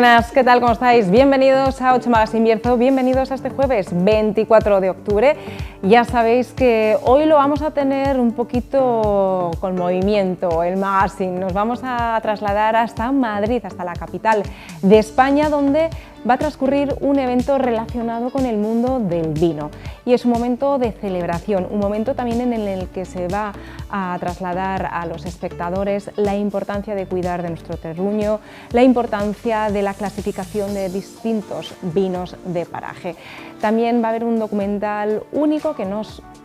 buenas, ¿qué tal? ¿Cómo estáis? Bienvenidos a 8 Magazine Bierzo, bienvenidos a este jueves 24 de octubre. Ya sabéis que hoy lo vamos a tener un poquito con movimiento, el magazine. Nos vamos a trasladar hasta Madrid, hasta la capital de España, donde va a transcurrir un evento relacionado con el mundo del vino. Y es un momento de celebración, un momento también en el que se va a trasladar a los espectadores la importancia de cuidar de nuestro terruño, la importancia de la clasificación de distintos vinos de paraje. También va a haber un documental único que no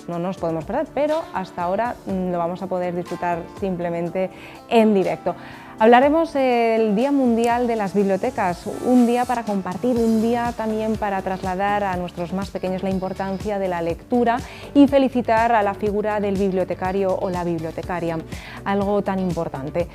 nos podemos perder, pero hasta ahora lo vamos a poder disfrutar simplemente en directo. Hablaremos del Día Mundial de las Bibliotecas, un día para compartir, un día también para trasladar a nuestros más pequeños la importancia de la lectura y felicitar a la figura del bibliotecario o la bibliotecaria, algo tan importante.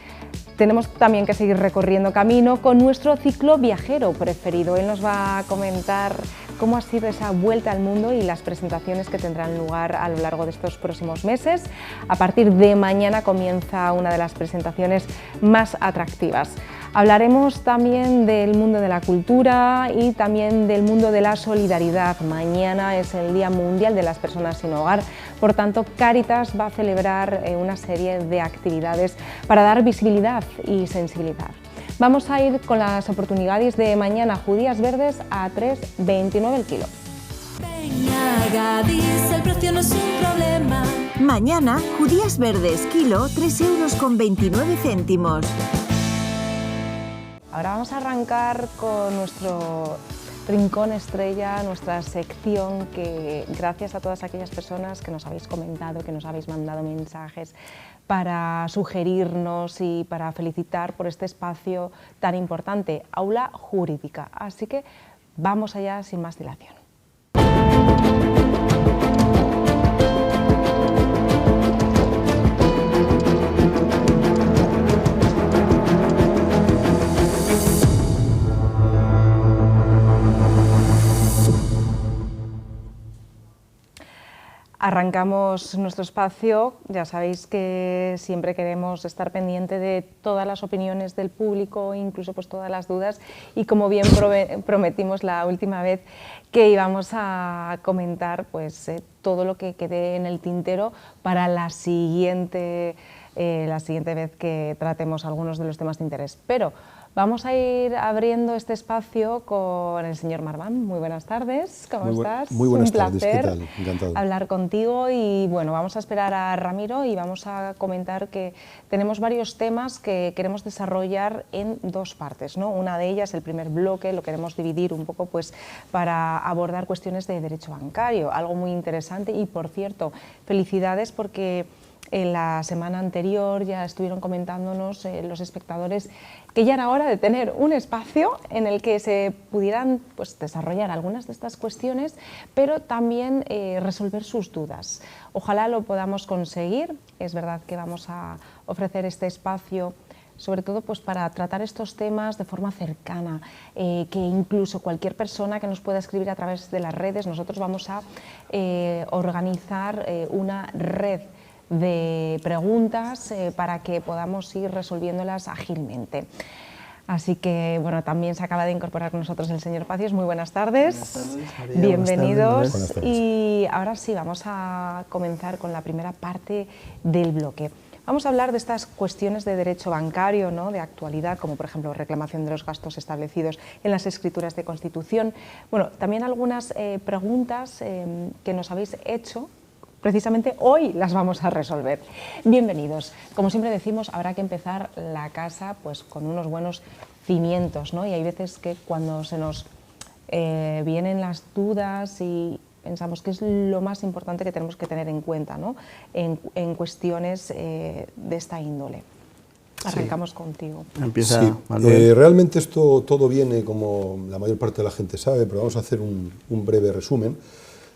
Tenemos también que seguir recorriendo camino con nuestro cicloviajero preferido. Él nos va a comentar cómo ha sido esa vuelta al mundo y las presentaciones que tendrán lugar a lo largo de estos próximos meses. A partir de mañana comienza una de las presentaciones más atractivas. Hablaremos también del mundo de la cultura y también del mundo de la solidaridad. Mañana es el Día Mundial de las Personas sin Hogar, por tanto Cáritas va a celebrar una serie de actividades para dar visibilidad y sensibilidad. Vamos a ir con las oportunidades de mañana, judías verdes a 3,29 el kilo. Gadis, el precio no es un problema. Mañana, judías verdes, kilo, 3,29 €. Ahora vamos a arrancar con nuestro rincón estrella, nuestra sección que gracias a todas aquellas personas que nos habéis comentado, que nos habéis mandado mensajes para sugerirnos y para felicitar por este espacio tan importante, Aula Jurídica. Así que vamos allá sin más dilación. Arrancamos nuestro espacio, ya sabéis que siempre queremos estar pendiente de todas las opiniones del público, incluso pues todas las dudas, y como bien prometimos la última vez que íbamos a comentar pues todo lo que quede en el tintero para la siguiente vez que tratemos algunos de los temas de interés. Pero vamos a ir abriendo este espacio con el señor Marván. Muy buenas tardes, ¿cómo estás? Muy buenas tardes, placer ¿qué tal? Encantado. Hablar contigo y bueno, vamos a esperar a Ramiro y vamos a comentar que tenemos varios temas que queremos desarrollar en dos partes, ¿no? Una de ellas, el primer bloque, lo queremos dividir un poco pues para abordar cuestiones de derecho bancario, algo muy interesante y por cierto, felicidades porque en la semana anterior ya estuvieron comentándonos los espectadores que ya era hora de tener un espacio en el que se pudieran pues, desarrollar algunas de estas cuestiones, pero también resolver sus dudas. Ojalá lo podamos conseguir. Es verdad que vamos a ofrecer este espacio sobre todo pues, para tratar estos temas de forma cercana, que incluso cualquier persona que nos pueda escribir a través de las redes, nosotros vamos a organizar una red de preguntas para que podamos ir resolviéndolas ágilmente. Así que, bueno, también se acaba de incorporar con nosotros el señor Pacios. Muy buenas tardes. Buenas tardes, María. Bienvenidos. Buenas tardes. Y ahora sí, vamos a comenzar con la primera parte del bloque. Vamos a hablar de estas cuestiones de derecho bancario, ¿no? De actualidad, como por ejemplo reclamación de los gastos establecidos en las escrituras de constitución. Bueno, también algunas preguntas que nos habéis hecho. Precisamente hoy las vamos a resolver. Bienvenidos. Como siempre decimos, habrá que empezar la casa pues, con unos buenos cimientos, ¿no? Y hay veces que cuando se nos vienen las dudas y pensamos que es lo más importante que tenemos que tener en cuenta, ¿no? en cuestiones de esta índole. Arrancamos contigo. Empieza Sí, Manuel. realmente esto todo viene, como la mayor parte de la gente sabe, pero vamos a hacer un breve resumen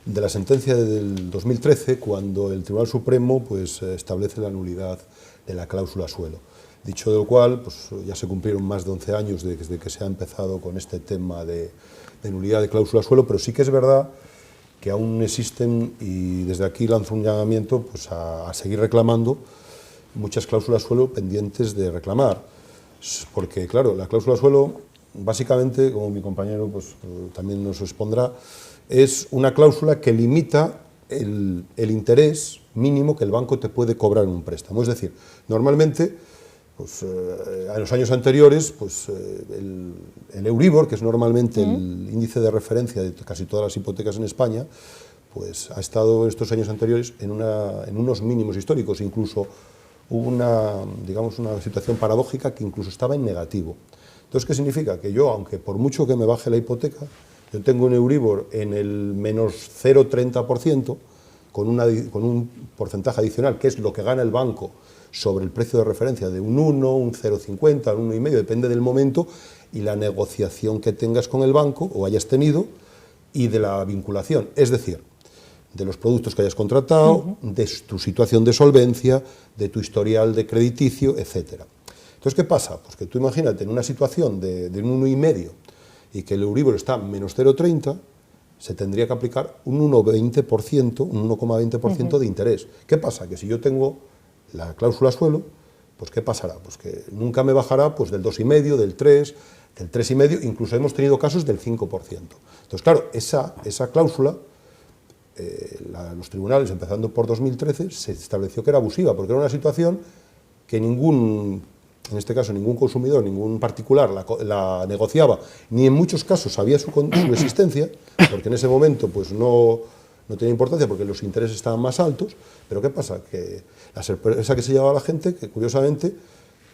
de la sentencia del 2013, cuando el Tribunal Supremo pues, establece la nulidad de la cláusula suelo. Dicho de lo cual, pues, ya se cumplieron más de 11 años desde que se ha empezado con este tema de nulidad de cláusula suelo, pero sí que es verdad que aún existen, y desde aquí lanzo un llamamiento pues, a seguir reclamando muchas cláusulas suelo pendientes de reclamar, porque claro, la cláusula suelo básicamente, como mi compañero pues, también nos expondrá, es una cláusula que limita el interés mínimo que el banco te puede cobrar en un préstamo. Es decir, normalmente, pues, en los años anteriores, pues, el Euribor, que es normalmente el índice de referencia de casi todas las hipotecas en España, pues ha estado estos años anteriores en unos mínimos históricos. Incluso hubo digamos, una situación paradójica que incluso estaba en negativo. Entonces, ¿qué significa? Que yo, aunque por mucho que me baje la hipoteca, yo tengo un Euribor en el menos 0,30%, con un porcentaje adicional, que es lo que gana el banco sobre el precio de referencia de un 1, un 0,50, un 1,5, depende del momento y la negociación que tengas con el banco o hayas tenido y de la vinculación, es decir, de los productos que hayas contratado, de tu situación de solvencia, de tu historial de crediticio, etcétera. Entonces, ¿qué pasa? Pues que tú imagínate en una situación de un 1,5 y que el Euribor está menos 0,30, se tendría que aplicar un 1,20%, un 1,20% de interés. ¿Qué pasa? Que si yo tengo la cláusula suelo, pues ¿qué pasará? Pues que nunca me bajará pues, del 2,5, del 3, del 3,5, incluso hemos tenido casos del 5%. Entonces, claro, esa cláusula, los tribunales, empezando por 2013, se estableció que era abusiva, porque era una situación que en este caso ningún consumidor, ningún particular la negociaba, ni en muchos casos sabía su existencia, porque en ese momento pues no tenía importancia porque los intereses estaban más altos. Pero ¿qué pasa? Que la sorpresa que se llevaba la gente, que curiosamente,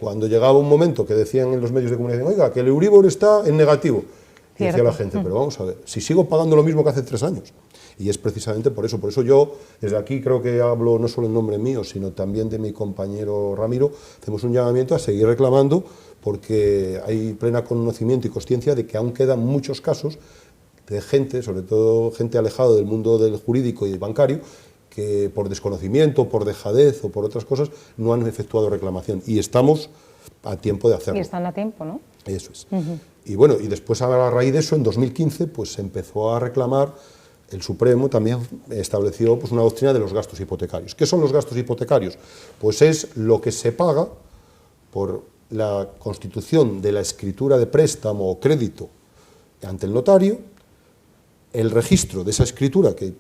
cuando llegaba un momento que decían en los medios de comunicación, oiga, que el Euribor está en negativo, y decía la gente, pero vamos a ver, si sigo pagando lo mismo que hace 3 años. Y es precisamente por eso yo, desde aquí creo que hablo no solo en nombre mío, sino también de mi compañero Ramiro, hacemos un llamamiento a seguir reclamando, porque hay pleno conocimiento y consciencia de que aún quedan muchos casos de gente, sobre todo gente alejada del mundo del jurídico y del bancario, que por desconocimiento, por dejadez o por otras cosas no han efectuado reclamación. Y estamos a tiempo de hacerlo. Y están a tiempo, ¿no? Eso es. Y bueno, y después a raíz de eso, en 2015, pues se empezó a reclamar. El Supremo también estableció pues, una doctrina de los gastos hipotecarios. ¿Qué son los gastos hipotecarios? Pues es lo que se paga por la constitución de la escritura de préstamo o crédito ante el notario, el registro de esa escritura, que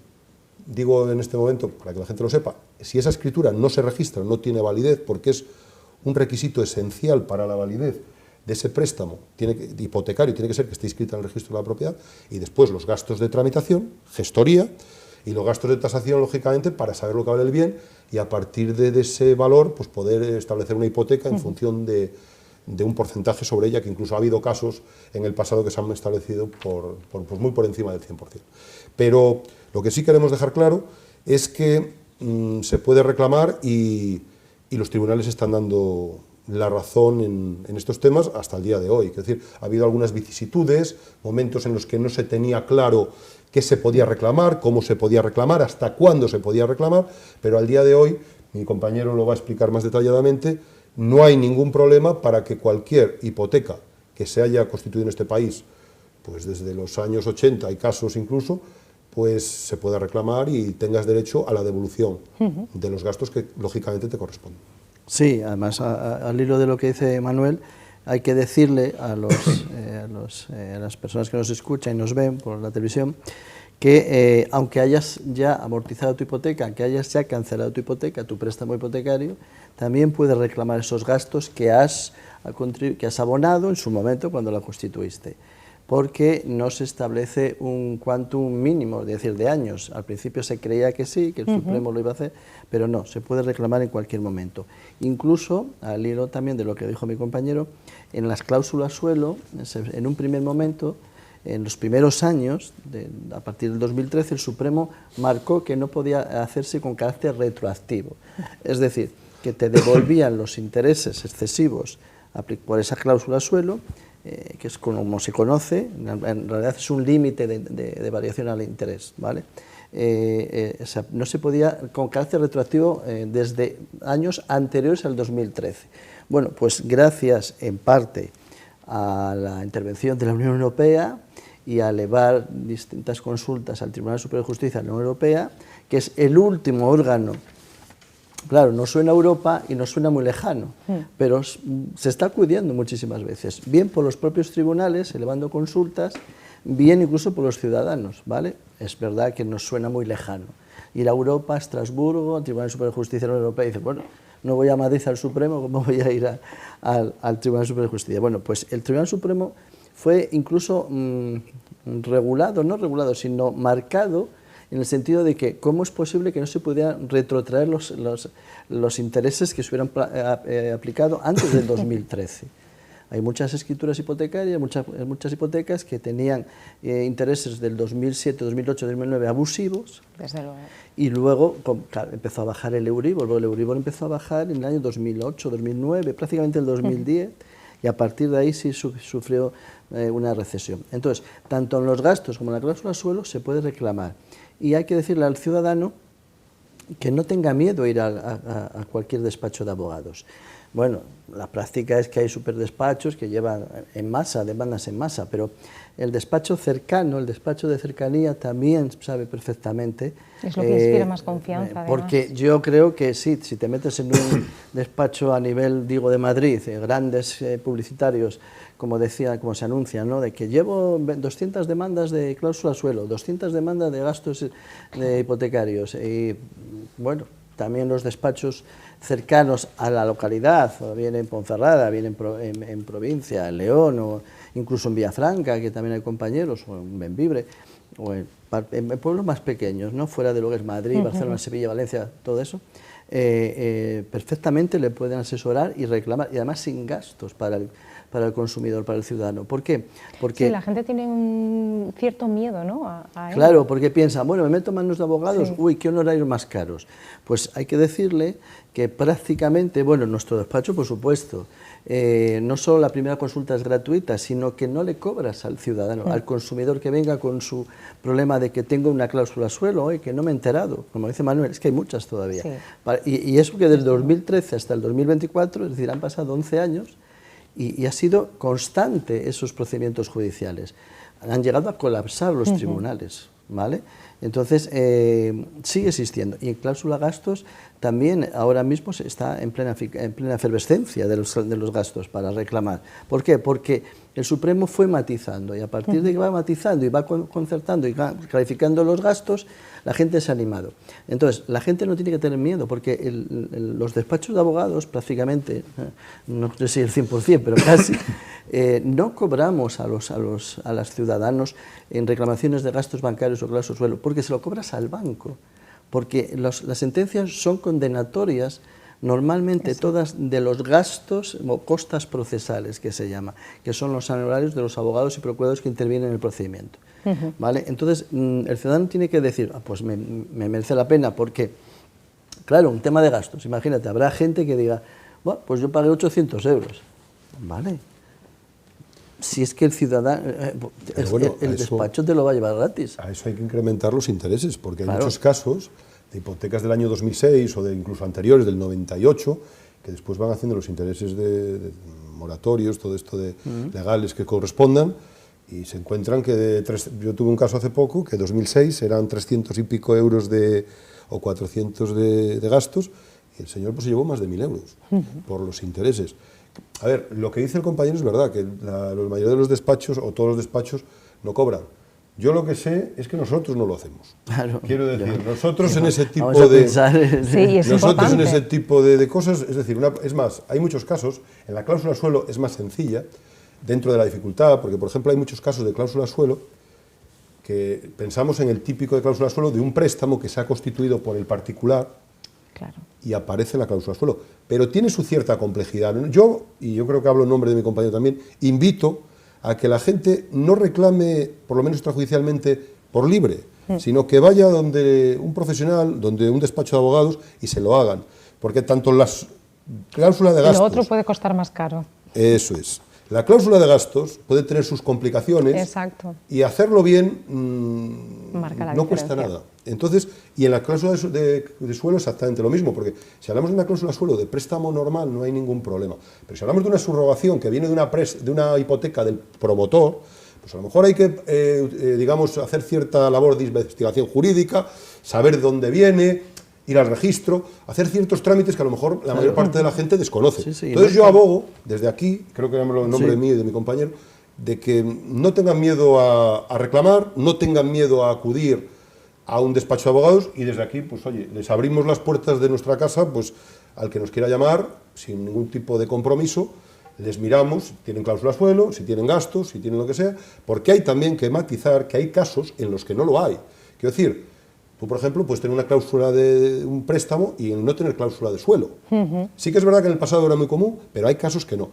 digo en este momento para que la gente lo sepa, si esa escritura no se registra, no tiene validez, porque es un requisito esencial para la validez de ese préstamo hipotecario, tiene que ser que esté inscrita en el registro de la propiedad, y después los gastos de tramitación, gestoría, y los gastos de tasación, lógicamente, para saber lo que vale el bien, y a partir de ese valor, pues poder establecer una hipoteca en función de un porcentaje sobre ella, que incluso ha habido casos en el pasado que se han establecido pues muy por encima del 100%. Pero lo que sí queremos dejar claro es que se puede reclamar y los tribunales están dando la razón en estos temas hasta el día de hoy. Es decir, ha habido algunas vicisitudes, momentos en los que no se tenía claro qué se podía reclamar, cómo se podía reclamar, hasta cuándo se podía reclamar, pero al día de hoy, mi compañero lo va a explicar más detalladamente, no hay ningún problema para que cualquier hipoteca que se haya constituido en este país, pues desde los años 80, hay casos incluso, pues se pueda reclamar y tengas derecho a la devolución de los gastos que lógicamente te corresponden. Sí, además, al hilo de lo que dice Manuel, hay que decirle a las personas que nos escuchan y nos ven por la televisión que aunque hayas ya amortizado tu hipoteca, que hayas ya cancelado tu hipoteca, tu préstamo hipotecario, también puedes reclamar esos gastos que has abonado en su momento cuando la constituiste, porque no se establece un quantum mínimo, es decir, de años. Al principio se creía que sí, que el Supremo lo iba a hacer, pero no, se puede reclamar en cualquier momento. Incluso, al hilo también de lo que dijo mi compañero, en las cláusulas suelo, en un primer momento, en los primeros años, a partir del 2013, el Supremo marcó que no podía hacerse con carácter retroactivo. Es decir, que te devolvían los intereses excesivos por esa cláusula suelo, que es como se conoce, en realidad es un límite de variación al interés, ¿vale? No se podía con carácter retroactivo desde años anteriores al 2013. Bueno, pues gracias en parte a la intervención de la Unión Europea y a elevar distintas consultas al Tribunal Superior de Justicia de la Unión Europea, que es el último órgano claro, nos suena a Europa y nos suena muy lejano, pero se está acudiendo muchísimas veces, bien por los propios tribunales, elevando consultas, bien incluso por los ciudadanos, ¿vale? Es verdad que nos suena muy lejano. Ir a Europa, a Estrasburgo, al Tribunal Superior de Justicia de la Unión Europea, y dice, bueno, no voy a Madrid al Supremo, ¿cómo voy a ir al Tribunal Superior de Justicia? Bueno, pues el Tribunal Supremo fue incluso regulado, no regulado, sino marcado en el sentido de que cómo es posible que no se pudieran retrotraer los intereses que se hubieran aplicado antes del 2013. Hay muchas escrituras hipotecarias, muchas hipotecas que tenían intereses del 2007, 2008, 2009 abusivos. Desde luego. Y luego claro, empezó a bajar el Euribor, luego el Euribor empezó a bajar en el año 2008, 2009, prácticamente el 2010, y a partir de ahí sí sufrió una recesión. Entonces, tanto en los gastos como en la cláusula suelo se puede reclamar. Y hay que decirle al ciudadano que no tenga miedo a ir a cualquier despacho de abogados. Bueno, la práctica es que hay superdespachos que llevan en masa, demandas en masa, pero el despacho cercano, el despacho de cercanía también sabe perfectamente. Es lo que inspira más confianza, porque además. yo creo que sí, si te metes en un despacho a nivel, digo, de Madrid, grandes publicitarios, como decía, como se anuncia, ¿no? De que llevo 200 demandas de cláusula suelo, 200 demandas de gastos hipotecarios, y bueno, también los despachos cercanos a la localidad, o bien en Ponferrada, bien en provincia, en León, o incluso en Villafranca, que también hay compañeros, o en Bembibre, o en pueblos más pequeños, ¿no? Fuera de lo que es Madrid, Barcelona, Sevilla, Valencia, todo eso, perfectamente le pueden asesorar y reclamar, y además sin gastos para el consumidor, para el ciudadano. ¿Por qué? Porque sí, la gente tiene un cierto miedo, ¿no? a claro, porque piensa, bueno, me meto en manos de abogados, uy, qué honorarios más caros. Pues hay que decirle que prácticamente, bueno, en nuestro despacho, por supuesto, no solo la primera consulta es gratuita, sino que no le cobras al ciudadano, al consumidor que venga con su problema de que tengo una cláusula suelo y que no me he enterado. Como dice Manuel, es que hay muchas todavía. Sí. Y eso que desde 2013 hasta el 2024, es decir, han pasado 11 años, y ha sido constante esos procedimientos judiciales. Han llegado a colapsar los tribunales, ¿vale? Entonces, sigue existiendo. Y en cláusula gastos también ahora mismo se está en plena efervescencia de los gastos para reclamar. ¿Por qué? Porque el Supremo fue matizando, y a partir de que va matizando y va concertando y va clarificando los gastos, la gente se ha animado. Entonces, la gente no tiene que tener miedo, porque los despachos de abogados prácticamente, no sé si el 100%, pero casi, no cobramos a los ciudadanos en reclamaciones de gastos bancarios o cláusula suelo, porque se lo cobras al banco, porque las sentencias son condenatorias, normalmente todas de los gastos o costas procesales, que se llama, que son los honorarios de los abogados y procuradores que intervienen en el procedimiento. ¿Vale? Entonces, el ciudadano tiene que decir, pues me merece la pena, porque, claro, un tema de gastos, imagínate, habrá gente que diga, bueno, pues yo pagué 800 euros, ¿vale? Si es que el ciudadano, el despacho te lo va a llevar gratis. A eso hay que incrementar los intereses, porque hay muchos casos de hipotecas del año 2006 o de incluso anteriores, del 98, que después van haciendo los intereses de moratorios, todo esto de legales que correspondan, y se encuentran que yo tuve un caso hace poco, que 2006 eran 300 y pico euros o 400 de gastos, y el señor pues se llevó más de 1.000 euros por los intereses. A ver, lo que dice el compañero es verdad, que la mayoría de los despachos, o todos los despachos, no cobran. Yo lo que sé es que nosotros no lo hacemos. Claro, quiero decir, nosotros en ese tipo de ese tipo de cosas, es decir, es más, hay muchos casos, en la cláusula suelo es más sencilla, dentro de la dificultad, porque por ejemplo hay muchos casos de cláusula suelo que pensamos en el típico de cláusula suelo de un préstamo que se ha constituido por el particular, claro, y aparece en la cláusula suelo, pero tiene su cierta complejidad. Yo creo que hablo en nombre de mi compañero también, invito a que la gente no reclame, por lo menos extrajudicialmente, por libre, sino que vaya donde un profesional, donde un despacho de abogados, y se lo hagan, porque tanto las cláusulas de gastos... Y lo otro puede costar más caro. Eso es. La cláusula de gastos puede tener sus complicaciones. Exacto. Y hacerlo bien no cuesta nada. Entonces, y en la cláusula de suelo exactamente lo mismo, porque si hablamos de una cláusula suelo de préstamo normal no hay ningún problema. Pero si hablamos de una subrogación que viene de una hipoteca del promotor, pues a lo mejor hay que, digamos, hacer cierta labor de investigación jurídica, saber de dónde viene, ir al registro, hacer ciertos trámites que a lo mejor la mayor parte de la gente desconoce. Sí, sí, Entonces yo abogo, desde aquí, creo que hablo en nombre mío y de mi compañero, de que no tengan miedo a reclamar, no tengan miedo a acudir a un despacho de abogados, y desde aquí, pues oye, les abrimos las puertas de nuestra casa, pues al que nos quiera llamar, sin ningún tipo de compromiso, les miramos si tienen cláusula suelo, si tienen gastos, si tienen lo que sea, porque hay también que matizar que hay casos en los que no lo hay. Quiero decir, tú, por ejemplo, puedes tener una cláusula de un préstamo y no tener cláusula de suelo. Sí que es verdad que en el pasado era muy común, pero hay casos que no.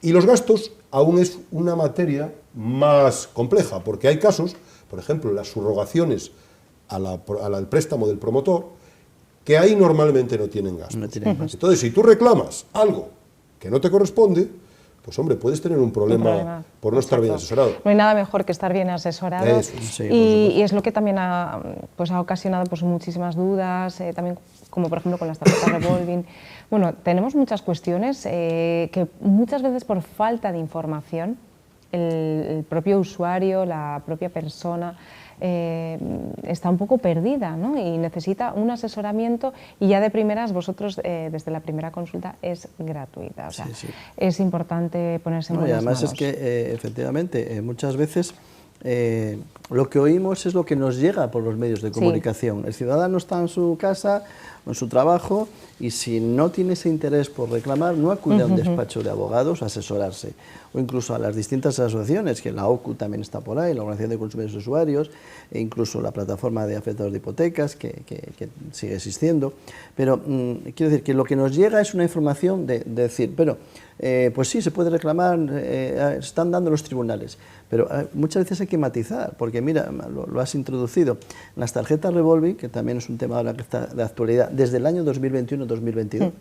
Y los gastos aún es una materia más compleja, porque hay casos, por ejemplo, las subrogaciones al préstamo del promotor, que ahí normalmente no tienen gastos. No tienen gastos. Entonces, si tú reclamas algo que no te corresponde, pues hombre, puedes tener un problema por no estar bien asesorado. No hay nada mejor que estar bien asesorado. Eso, sí, y es lo que también ha ocasionado pues, muchísimas dudas, también como por ejemplo con las tarjetas revolving. Bueno, tenemos muchas cuestiones que muchas veces por falta de información, el propio usuario, la propia persona, está un poco perdida, ¿no? Y necesita un asesoramiento, y ya de primeras vosotros desde la primera consulta es gratuita, o sea, es importante ponerse en buenas manos. Y además es que efectivamente muchas veces lo que oímos es lo que nos llega por los medios de comunicación. El ciudadano está en su casa, en su trabajo, y si no tiene ese interés por reclamar, no acude a un despacho de abogados a asesorarse, o incluso a las distintas asociaciones, que la OCU también está por ahí, la Organización de Consumidores y Usuarios, e incluso la plataforma de afectados de hipotecas, que sigue existiendo. Pero quiero decir que lo que nos llega es una información de decir, pero pues sí, se puede reclamar, están dando los tribunales, pero muchas veces hay que matizar, porque mira, lo has introducido, las tarjetas revolving, que también es un tema ahora que está de actualidad, desde el año 2021-2022,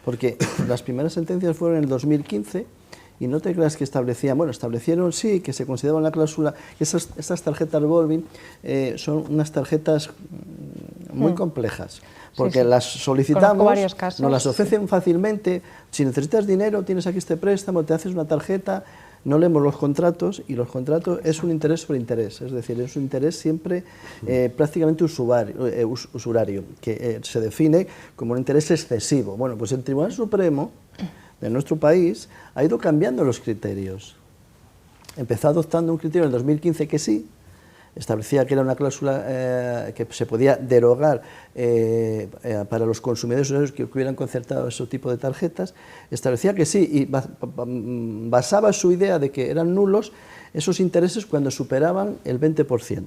porque las primeras sentencias fueron en el 2015, y no te creas que establecieron sí, que se consideraba una cláusula, esas tarjetas revolving son unas tarjetas muy complejas, porque las solicitamos, nos las ofrecen fácilmente, si necesitas dinero, tienes aquí este préstamo, te haces una tarjeta, no leemos los contratos, y los contratos es un interés sobre interés, es decir, es un interés siempre prácticamente usurario, que se define como un interés excesivo. Bueno, pues el Tribunal Supremo de nuestro país ha ido cambiando los criterios. Empezó adoptando un criterio en el 2015 que sí, establecía que era una cláusula que se podía derogar para los consumidores que hubieran concertado ese tipo de tarjetas, establecía que sí, y basaba su idea de que eran nulos esos intereses cuando superaban el 20%,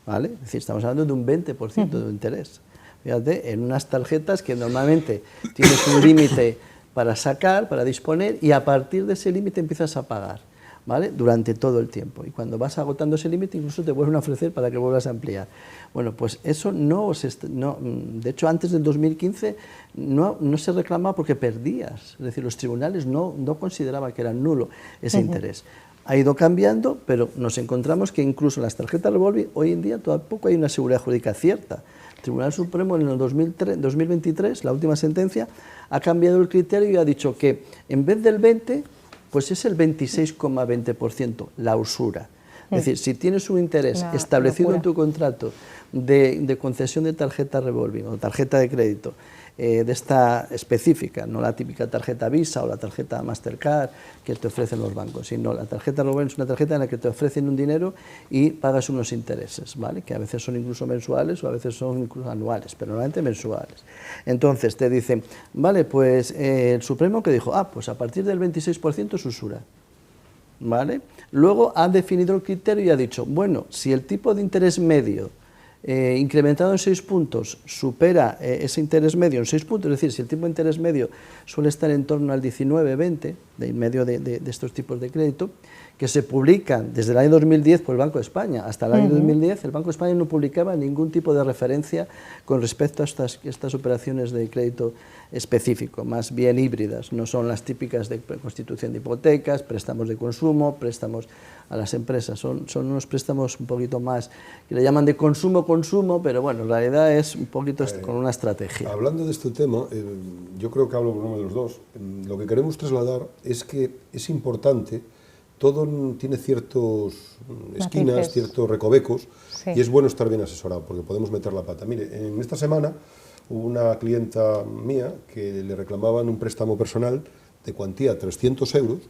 ¿vale? Es decir, estamos hablando de un 20% de interés. Fíjate, en unas tarjetas que normalmente tienes un límite para sacar, para disponer, y a partir de ese límite empiezas a pagar, ¿vale? Durante todo el tiempo, y cuando vas agotando ese límite incluso te vuelven a ofrecer para que vuelvas a ampliar. Bueno, pues eso de hecho antes del 2015 no se reclamaba porque perdías, es decir, los tribunales no consideraban que era nulo ese interés. Ha ido cambiando, pero nos encontramos que incluso en las tarjetas revolving hoy en día tampoco hay una seguridad jurídica cierta. El Tribunal Supremo en el 2023, la última sentencia, ha cambiado el criterio y ha dicho que en vez del 20%, pues es el 26,20% la usura. Es decir, si tienes un interés establecido en tu contrato de concesión de tarjeta revolving o tarjeta de crédito, de esta específica, no la típica tarjeta Visa o la tarjeta Mastercard que te ofrecen los bancos, sino la tarjeta revolving es una tarjeta en la que te ofrecen un dinero y pagas unos intereses, ¿vale? Que a veces son incluso mensuales o a veces son incluso anuales, pero normalmente mensuales. Entonces te dicen, vale, pues el Supremo que dijo, pues a partir del 26% es usura, ¿vale? Luego ha definido el criterio y ha dicho, bueno, si el tipo de interés medio incrementado en 6 puntos supera ese interés medio en 6 puntos, es decir, si el tipo de interés medio suele estar en torno al 19-20, en medio de estos tipos de crédito, que se publican desde el año 2010 por el Banco de España. Hasta el año 2010 el Banco de España no publicaba ningún tipo de referencia con respecto a estas operaciones de crédito específico, más bien híbridas, no son las típicas de constitución de hipotecas, préstamos de consumo, préstamos a las empresas, son unos préstamos un poquito más, que le llaman de consumo, pero bueno, en realidad es un poquito con una estrategia. Hablando de este tema, yo creo que hablo por uno de los dos, lo que queremos trasladar es que es importante, todo tiene ciertos esquinas, ciertos recovecos, y es bueno estar bien asesorado, porque podemos meter la pata. Mire, en esta semana Hubo una clienta mía que le reclamaban un préstamo personal de cuantía 300 euros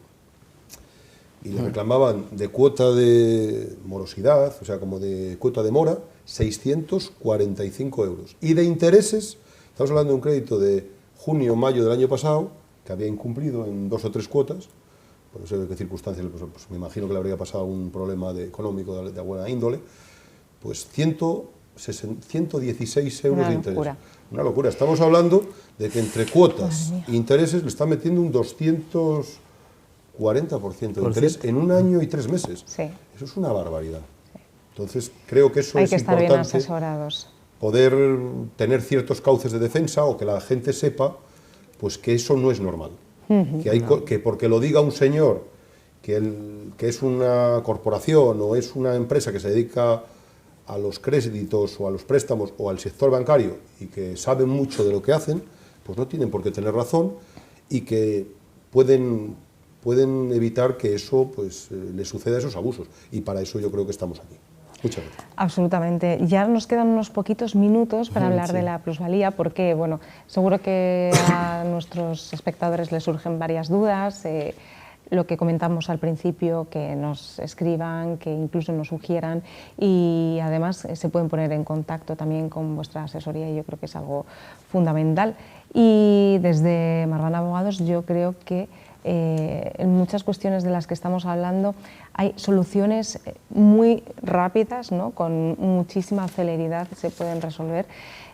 y le reclamaban de cuota de morosidad, o sea, como de cuota de mora, 645 euros. Y de intereses, estamos hablando de un crédito de junio-mayo del año pasado, que había incumplido en 2 o 3 cuotas, por no sé de qué circunstancias, pues me imagino que le habría pasado un problema económico de buena índole, pues 116 euros de interés. Una locura. Estamos hablando de que entre cuotas e intereses le están metiendo un 240% de interés en 1 año y 3 meses. Sí. Eso es una barbaridad. Sí. Entonces, creo que eso hay es que estar importante, bien asesorados. Poder tener ciertos cauces de defensa o que la gente sepa pues que eso no es normal. Que porque lo diga un señor que es una corporación o es una empresa que se dedica a los créditos o a los préstamos o al sector bancario y que saben mucho de lo que hacen, pues no tienen por qué tener razón y que pueden evitar que eso pues les suceda esos abusos. Y para eso yo creo que estamos aquí. Muchas gracias. Absolutamente. Ya nos quedan unos poquitos minutos para hablar de la plusvalía, porque bueno, seguro que a nuestros espectadores les surgen varias dudas. Lo que comentamos al principio, que nos escriban, que incluso nos sugieran, y además se pueden poner en contacto también con vuestra asesoría, y yo creo que es algo fundamental. Y desde Marván Abogados yo creo que en muchas cuestiones de las que estamos hablando hay soluciones muy rápidas, ¿no? Con muchísima celeridad se pueden resolver.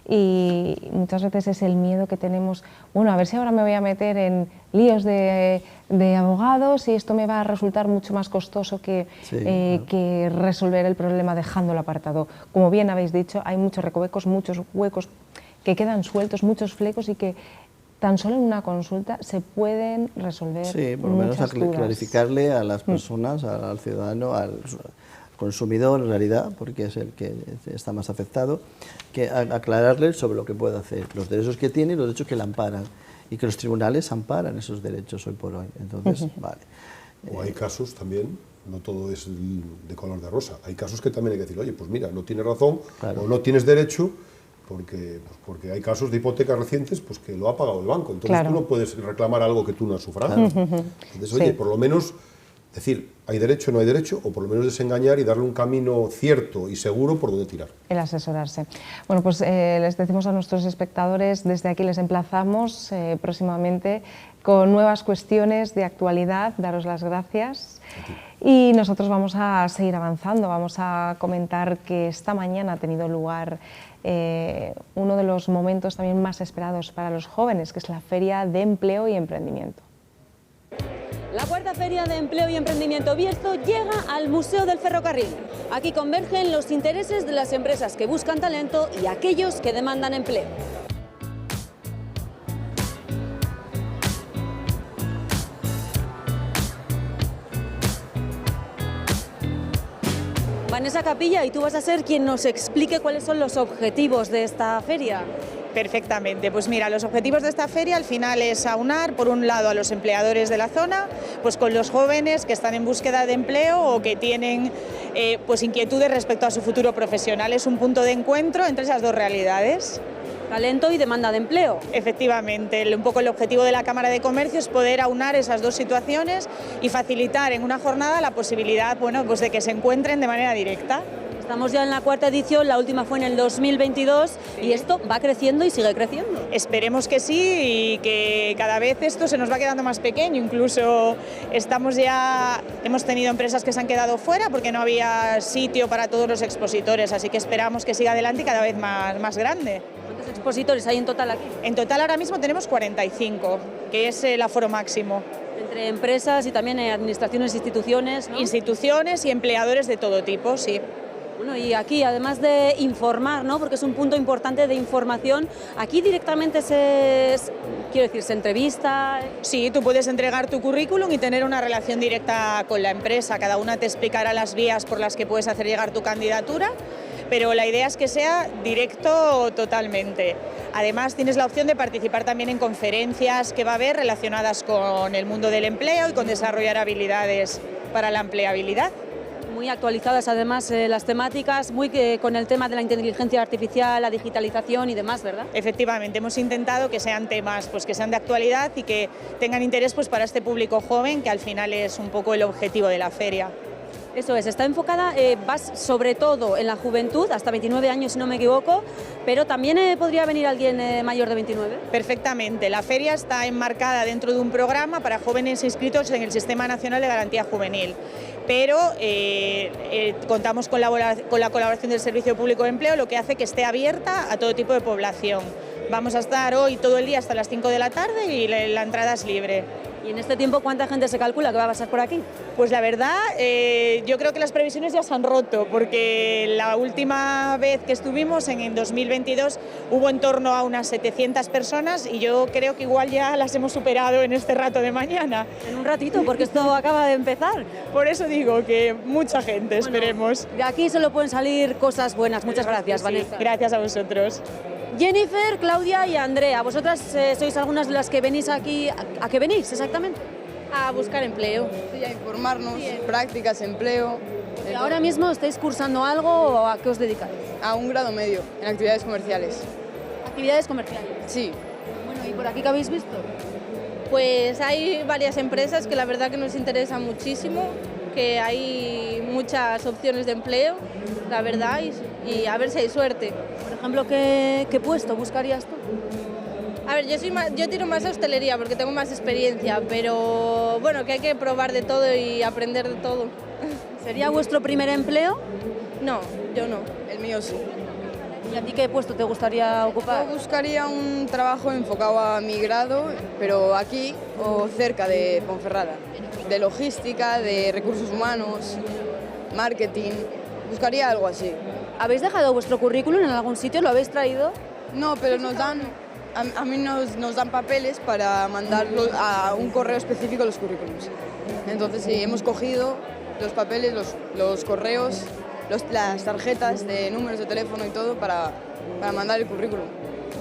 Y muchas veces es el miedo que tenemos, bueno, a ver si ahora me voy a meter en líos de abogados y esto me va a resultar mucho más costoso que resolver el problema dejándolo apartado. Como bien habéis dicho, hay muchos recovecos, muchos huecos que quedan sueltos, muchos flecos y que tan solo en una consulta se pueden resolver. Sí, por lo menos clarificarle a las personas, al ciudadano, al consumidor en realidad, porque es el que está más afectado, que aclararle sobre lo que puede hacer, los derechos que tiene y los derechos que le amparan, y que los tribunales amparan esos derechos hoy por hoy. Entonces, vale. O hay casos también, no todo es de color de rosa, hay casos que también hay que decir, oye, pues mira, no tienes razón, claro, o no tienes derecho, porque hay casos de hipotecas recientes pues que lo ha pagado el banco, entonces claro, tú no puedes reclamar algo que tú no has sufragado. Claro. Entonces, oye, por lo menos decir, hay derecho o no hay derecho, o por lo menos desengañar y darle un camino cierto y seguro por donde tirar. El asesorarse. Bueno, pues les decimos a nuestros espectadores, desde aquí les emplazamos próximamente con nuevas cuestiones de actualidad, daros las gracias. Y nosotros vamos a seguir avanzando, vamos a comentar que esta mañana ha tenido lugar uno de los momentos también más esperados para los jóvenes, que es la Feria de Empleo y Emprendimiento. La cuarta Feria de Empleo y Emprendimiento Bierzo llega al Museo del Ferrocarril. Aquí convergen los intereses de las empresas que buscan talento y aquellos que demandan empleo. Vanessa Capilla, y tú vas a ser quien nos explique cuáles son los objetivos de esta feria. Perfectamente, pues mira, los objetivos de esta feria al final es aunar, por un lado, a los empleadores de la zona, pues con los jóvenes que están en búsqueda de empleo o que tienen pues inquietudes respecto a su futuro profesional. Es un punto de encuentro entre esas dos realidades. Talento y demanda de empleo. Efectivamente, un poco el objetivo de la Cámara de Comercio es poder aunar esas dos situaciones y facilitar en una jornada la posibilidad, bueno, pues de que se encuentren de manera directa. Estamos ya en la cuarta edición, la última fue en el 2022 y esto va creciendo y sigue creciendo. Esperemos que sí y que cada vez esto se nos va quedando más pequeño, incluso hemos tenido empresas que se han quedado fuera porque no había sitio para todos los expositores, así que esperamos que siga adelante y cada vez más grande. ¿Cuántos expositores hay en total aquí? En total ahora mismo tenemos 45, que es el aforo máximo. Entre empresas y también administraciones, instituciones, ¿no? Instituciones y empleadores de todo tipo, sí. Bueno, y aquí, además de informar, ¿no? Porque es un punto importante de información, aquí directamente se entrevista. Sí, tú puedes entregar tu currículum y tener una relación directa con la empresa. Cada una te explicará las vías por las que puedes hacer llegar tu candidatura, pero la idea es que sea directo totalmente. Además, tienes la opción de participar también en conferencias que va a haber relacionadas con el mundo del empleo y con desarrollar habilidades para la empleabilidad. muy actualizadas además las temáticas, muy con el tema de la inteligencia artificial, la digitalización y demás, ¿verdad? Efectivamente, hemos intentado que sean temas pues, que sean de actualidad y que tengan interés pues, para este público joven, que al final es un poco el objetivo de la feria. Eso es, está enfocada, vas sobre todo en la juventud, hasta 29 años si no me equivoco, pero también podría venir alguien mayor de 29. Perfectamente, la feria está enmarcada dentro de un programa para jóvenes inscritos en el Sistema Nacional de Garantía Juvenil, pero contamos con la colaboración del Servicio Público de Empleo, lo que hace que esté abierta a todo tipo de población. Vamos a estar hoy todo el día hasta las 5 de la tarde y la entrada es libre. ¿Y en este tiempo cuánta gente se calcula que va a pasar por aquí? Pues la verdad, yo creo que las previsiones ya se han roto, porque la última vez que estuvimos, en 2022, hubo en torno a unas 700 personas y yo creo que igual ya las hemos superado en este rato de mañana. En un ratito, porque esto acaba de empezar. Por eso digo que mucha gente, esperemos. De aquí solo pueden salir cosas buenas. Muchas gracias, Vanessa. Sí, gracias a vosotros. Jennifer, Claudia y Andrea, vosotras sois algunas de las que venís aquí. ¿A qué venís exactamente? A buscar empleo. Sí, a informarnos, prácticas, empleo. ¿Y ahora mismo estáis cursando algo o a qué os dedicáis? A un grado medio, en actividades comerciales. ¿Actividades comerciales? Sí. Bueno, ¿y por aquí qué habéis visto? Pues hay varias empresas que la verdad que nos interesan muchísimo, que hay muchas opciones de empleo, la verdad, y a ver si hay suerte. Por ejemplo, ¿qué puesto buscarías tú? A ver, yo tiro más a hostelería porque tengo más experiencia, pero bueno, que hay que probar de todo y aprender de todo. ¿Sería vuestro primer empleo? No, yo no. El mío sí. ¿Y a ti qué puesto te gustaría ocupar? Yo buscaría un trabajo enfocado a mi grado, pero aquí o cerca de Ponferrada. De logística, de recursos humanos, marketing. Buscaría algo así. ¿Habéis dejado vuestro currículum en algún sitio? ¿Lo habéis traído? No, pero nos dan... A mí nos dan papeles para mandarlo a un correo específico los currículums. Entonces sí, hemos cogido los papeles, los correos, las tarjetas de números de teléfono y todo para mandar el currículum.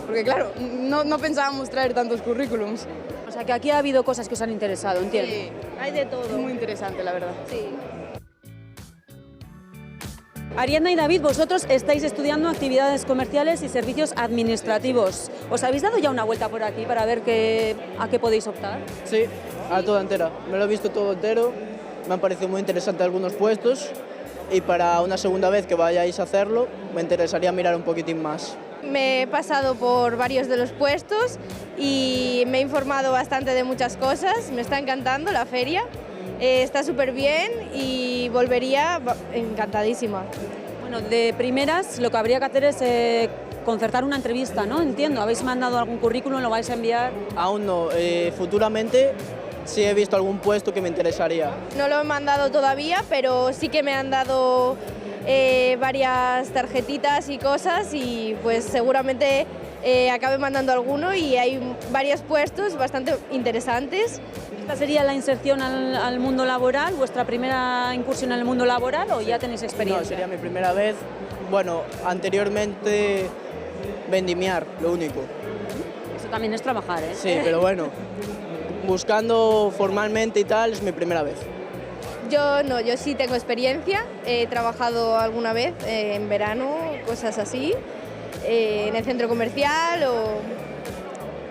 Porque claro, no pensábamos traer tantos currículums. O sea que aquí ha habido cosas que os han interesado, entiendo. Sí, Hay de todo. es muy interesante, la verdad. Sí. Ariadna y David, vosotros estáis estudiando actividades comerciales y servicios administrativos. ¿Os habéis dado ya una vuelta por aquí para ver a qué podéis optar? Sí, a toda entera. Me lo he visto todo entero, me han parecido muy interesantes algunos puestos y para una segunda vez que vayáis a hacerlo me interesaría mirar un poquitín más. Me he pasado por varios de los puestos y me he informado bastante de muchas cosas. Me está encantando la feria. Está súper bien y volvería encantadísima. Bueno, de primeras lo que habría que hacer es concertar una entrevista, ¿no? Entiendo, ¿habéis mandado algún currículum, lo vais a enviar? Aún no, futuramente sí he visto algún puesto que me interesaría. No lo he mandado todavía, pero sí que me han dado varias tarjetitas y cosas y pues seguramente acabe mandando alguno y hay varios puestos bastante interesantes. ¿Esta sería la inserción al mundo laboral, vuestra primera incursión en el mundo laboral o ya tenéis experiencia? No, sería mi primera vez. Bueno, anteriormente vendimiar, lo único. Eso también es trabajar, ¿eh? Sí, pero bueno, buscando formalmente y tal, es mi primera vez. Yo no, yo sí tengo experiencia, he trabajado alguna vez en verano, cosas así, en el centro comercial o...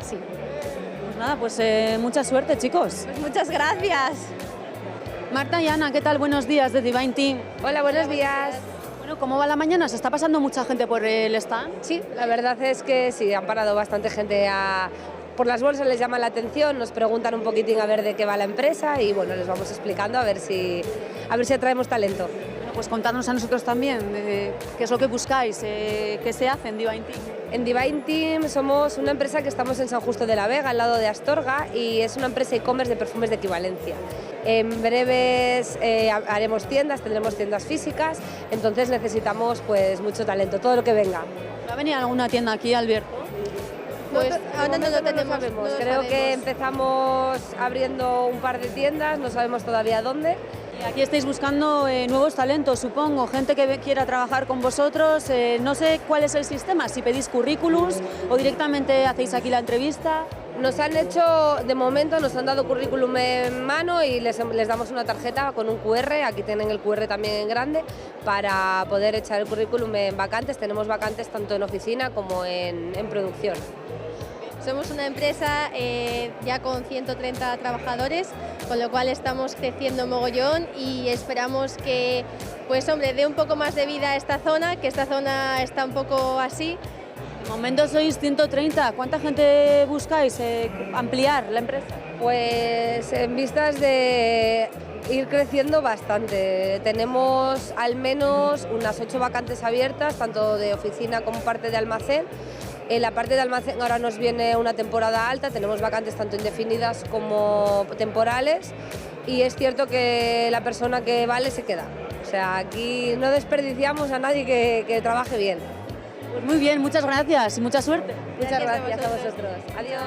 sí. Pues nada, pues mucha suerte, chicos. Pues muchas gracias. Marta y Ana, ¿qué tal? Buenos días de Divine Team. Hola, buenos días. Bueno, ¿cómo va la mañana? ¿Se está pasando mucha gente por el stand? Sí, la verdad es que sí, han parado bastante gente por las bolsas, les llama la atención, nos preguntan un poquitín a ver de qué va la empresa y bueno, les vamos explicando a ver si atraemos talento. Bueno, pues contadnos a nosotros también qué es lo que buscáis, qué se hace en Divine Team. En Divine Team somos una empresa que estamos en San Justo de la Vega, al lado de Astorga, y es una empresa e-commerce de perfumes de equivalencia. En breves haremos tiendas, tendremos tiendas físicas, entonces necesitamos pues mucho talento, todo lo que venga. ¿Va a venir alguna tienda aquí, Alberto? Pues ahora no sabemos. Creo que empezamos abriendo un par de tiendas, no sabemos todavía dónde. Y aquí estáis buscando nuevos talentos, supongo, gente que quiera trabajar con vosotros. No sé cuál es el sistema, si pedís currículums o directamente hacéis aquí la entrevista. Nos han hecho, de momento, nos han dado currículum en mano y les damos una tarjeta con un QR, aquí tienen el QR también en grande, para poder echar el currículum en vacantes. Tenemos vacantes tanto en oficina como en producción. Somos una empresa ya con 130 trabajadores, con lo cual estamos creciendo mogollón y esperamos que, pues hombre, dé un poco más de vida a esta zona, que esta zona está un poco así. De momento sois 130, ¿cuánta gente buscáis ampliar la empresa? Pues en vistas de ir creciendo bastante. Tenemos al menos unas 8 vacantes abiertas, tanto de oficina como parte de almacén. En la parte de almacén ahora nos viene una temporada alta, tenemos vacantes tanto indefinidas como temporales y es cierto que la persona que vale se queda. O sea, aquí no desperdiciamos a nadie que trabaje bien. Pues muy bien, muchas gracias y mucha suerte. Muchas gracias a vosotros. Adiós.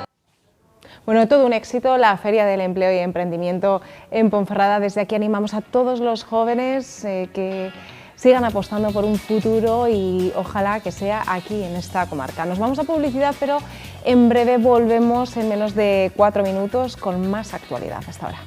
Bueno, todo un éxito la Feria del Empleo y Emprendimiento en Ponferrada. Desde aquí animamos a todos los jóvenes que sigan apostando por un futuro y ojalá que sea aquí en esta comarca. Nos vamos a publicidad, pero en breve volvemos en menos de 4 minutos con más actualidad. Hasta ahora.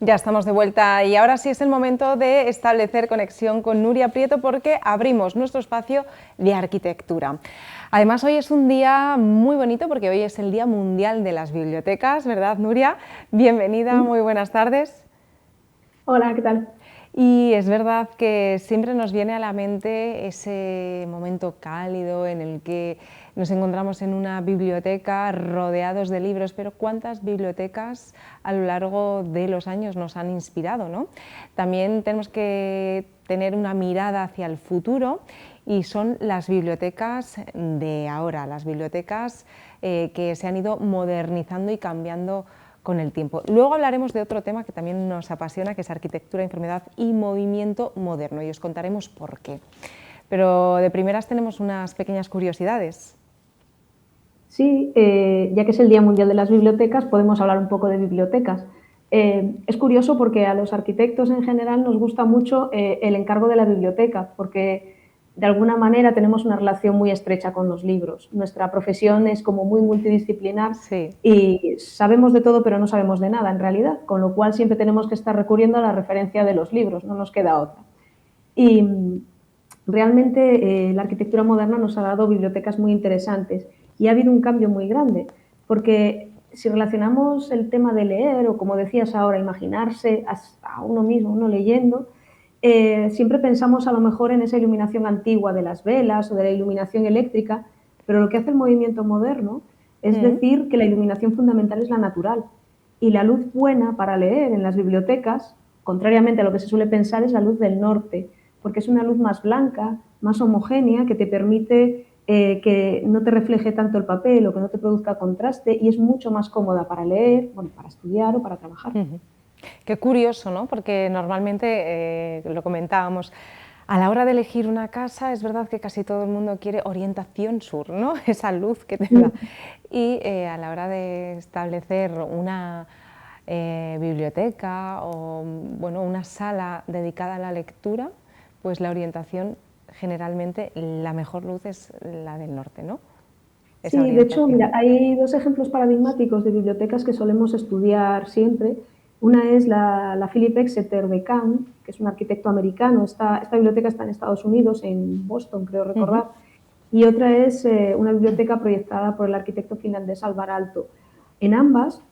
Ya estamos de vuelta y ahora sí es el momento de establecer conexión con Nuria Prieto porque abrimos nuestro espacio de arquitectura. Además, hoy es un día muy bonito porque hoy es el Día Mundial de las Bibliotecas, ¿verdad, Nuria? Bienvenida, muy buenas tardes. Hola, ¿qué tal? Y es verdad que siempre nos viene a la mente ese momento cálido en el que nos encontramos en una biblioteca rodeados de libros, pero ¿cuántas bibliotecas a lo largo de los años nos han inspirado, ¿no? También tenemos que tener una mirada hacia el futuro y son las bibliotecas de ahora, las bibliotecas que se han ido modernizando y cambiando con el tiempo. Luego hablaremos de otro tema que también nos apasiona, que es arquitectura, enfermedad y movimiento moderno, y os contaremos por qué. Pero de primeras tenemos unas pequeñas curiosidades. Sí, ya que es el Día Mundial de las Bibliotecas, podemos hablar un poco de bibliotecas. Es curioso porque a los arquitectos en general nos gusta mucho el encargo de la biblioteca, porque de alguna manera tenemos una relación muy estrecha con los libros. Nuestra profesión es como muy multidisciplinar y sabemos de todo pero no sabemos de nada en realidad, con lo cual siempre tenemos que estar recurriendo a la referencia de los libros, no nos queda otra. Y realmente la arquitectura moderna nos ha dado bibliotecas muy interesantes y ha habido un cambio muy grande, porque si relacionamos el tema de leer o, como decías ahora, imaginarse a uno mismo, uno leyendo, siempre pensamos a lo mejor en esa iluminación antigua de las velas o de la iluminación eléctrica, pero lo que hace el movimiento moderno es decir que la iluminación fundamental es la natural y la luz buena para leer en las bibliotecas, contrariamente a lo que se suele pensar, es la luz del norte, porque es una luz más blanca, más homogénea, que te permite que no te refleje tanto el papel o que no te produzca contraste y es mucho más cómoda para leer, bueno, para estudiar o para trabajar. Qué curioso, ¿no? Porque normalmente, lo comentábamos, a la hora de elegir una casa es verdad que casi todo el mundo quiere orientación sur, ¿no? Esa luz que te da. Y a la hora de establecer una biblioteca o bueno, una sala dedicada a la lectura, pues la orientación generalmente la mejor luz es la del norte, ¿no? Sí, de hecho, mira, hay dos ejemplos paradigmáticos de bibliotecas que solemos estudiar siempre. Una es la Philip Exeter de Cannes, que es un arquitecto americano. Esta biblioteca está en Estados Unidos, en Boston, creo recordar. Y otra es una biblioteca proyectada por el arquitecto finlandés Alvar Aalto. En ambas,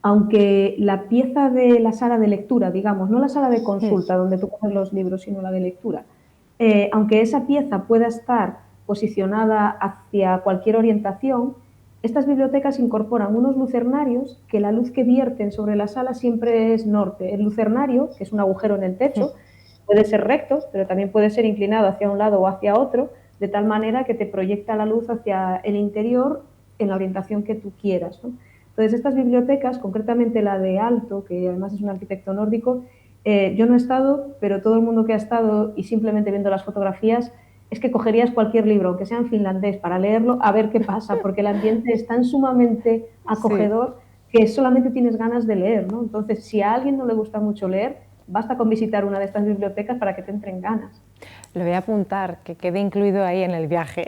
aunque la pieza de la sala de lectura, digamos, no la sala de consulta donde tú coges los libros, sino la de lectura, aunque esa pieza pueda estar posicionada hacia cualquier orientación, estas bibliotecas incorporan unos lucernarios que la luz que vierten sobre la sala siempre es norte. El lucernario, que es un agujero en el techo, puede ser recto, pero también puede ser inclinado hacia un lado o hacia otro, de tal manera que te proyecta la luz hacia el interior en la orientación que tú quieras, ¿no? Entonces, estas bibliotecas, concretamente la de Aalto, que además es un arquitecto nórdico, yo no he estado, pero todo el mundo que ha estado y simplemente viendo las fotografías es que cogerías cualquier libro, aunque sea en finlandés, para leerlo, a ver qué pasa, porque el ambiente es tan sumamente acogedor que solamente tienes ganas de leer, ¿no? Entonces, si a alguien no le gusta mucho leer, basta con visitar una de estas bibliotecas para que te entren ganas. Lo voy a apuntar, que quede incluido ahí en el viaje.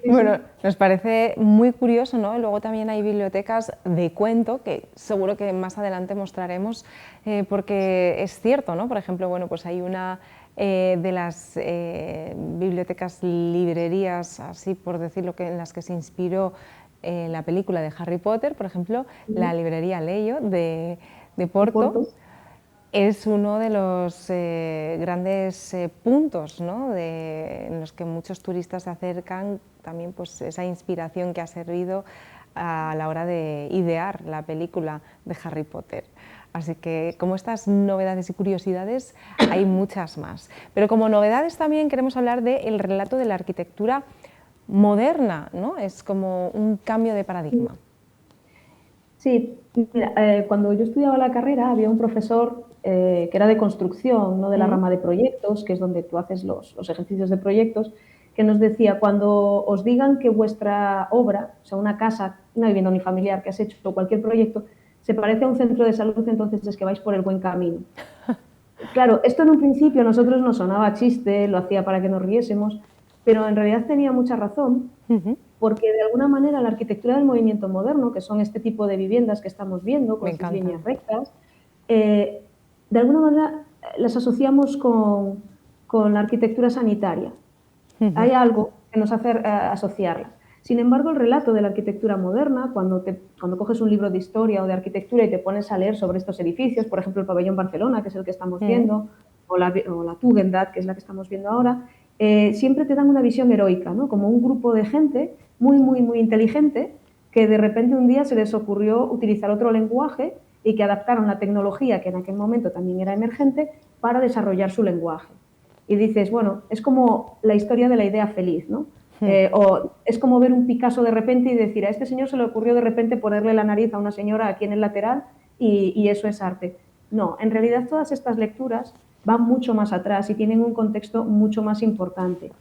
Bueno, nos parece muy curioso, ¿no? Y luego también hay bibliotecas de cuento, que seguro que más adelante mostraremos, porque es cierto, ¿no? Por ejemplo, bueno, pues hay una de las bibliotecas, librerías, así por decirlo, en las que se inspiró la película de Harry Potter, por ejemplo, la librería Leio de Porto. Es uno de los grandes puntos, ¿no? En los que muchos turistas se acercan, también pues esa inspiración que ha servido a la hora de idear la película de Harry Potter. Así que como estas novedades y curiosidades hay muchas más. Pero como novedades también queremos hablar del relato de la arquitectura moderna, ¿no? Es como un cambio de paradigma. Sí, mira, cuando yo estudiaba la carrera había un profesor que era de construcción, no de la rama de proyectos, que es donde tú haces los ejercicios de proyectos, que nos decía, cuando os digan que vuestra obra, o sea, una casa, una vivienda unifamiliar que has hecho o cualquier proyecto, se parece a un centro de salud, entonces es que vais por el buen camino. Claro, esto en un principio a nosotros nos sonaba chiste, lo hacía para que nos riésemos, pero en realidad tenía mucha razón, porque de alguna manera la arquitectura del movimiento moderno, que son este tipo de viviendas que estamos viendo, con sus líneas rectas, de alguna manera las asociamos con la arquitectura sanitaria. Hay algo que nos hace asociarlas. Sin embargo, el relato de la arquitectura moderna, cuando coges un libro de historia o de arquitectura y te pones a leer sobre estos edificios, por ejemplo, el pabellón Barcelona, que es el que estamos viendo, o la Tugendhat, que es la que estamos viendo ahora, siempre te dan una visión heroica, ¿no? Como un grupo de gente muy, muy, muy inteligente que de repente un día se les ocurrió utilizar otro lenguaje y que adaptaron la tecnología, que en aquel momento también era emergente, para desarrollar su lenguaje. Y dices, bueno, es como la historia de la idea feliz, ¿no? O es como ver un Picasso de repente y decir, a este señor se le ocurrió de repente ponerle la nariz a una señora aquí en el lateral y eso es arte. No, en realidad todas estas lecturas van mucho más atrás y tienen un contexto mucho más importante.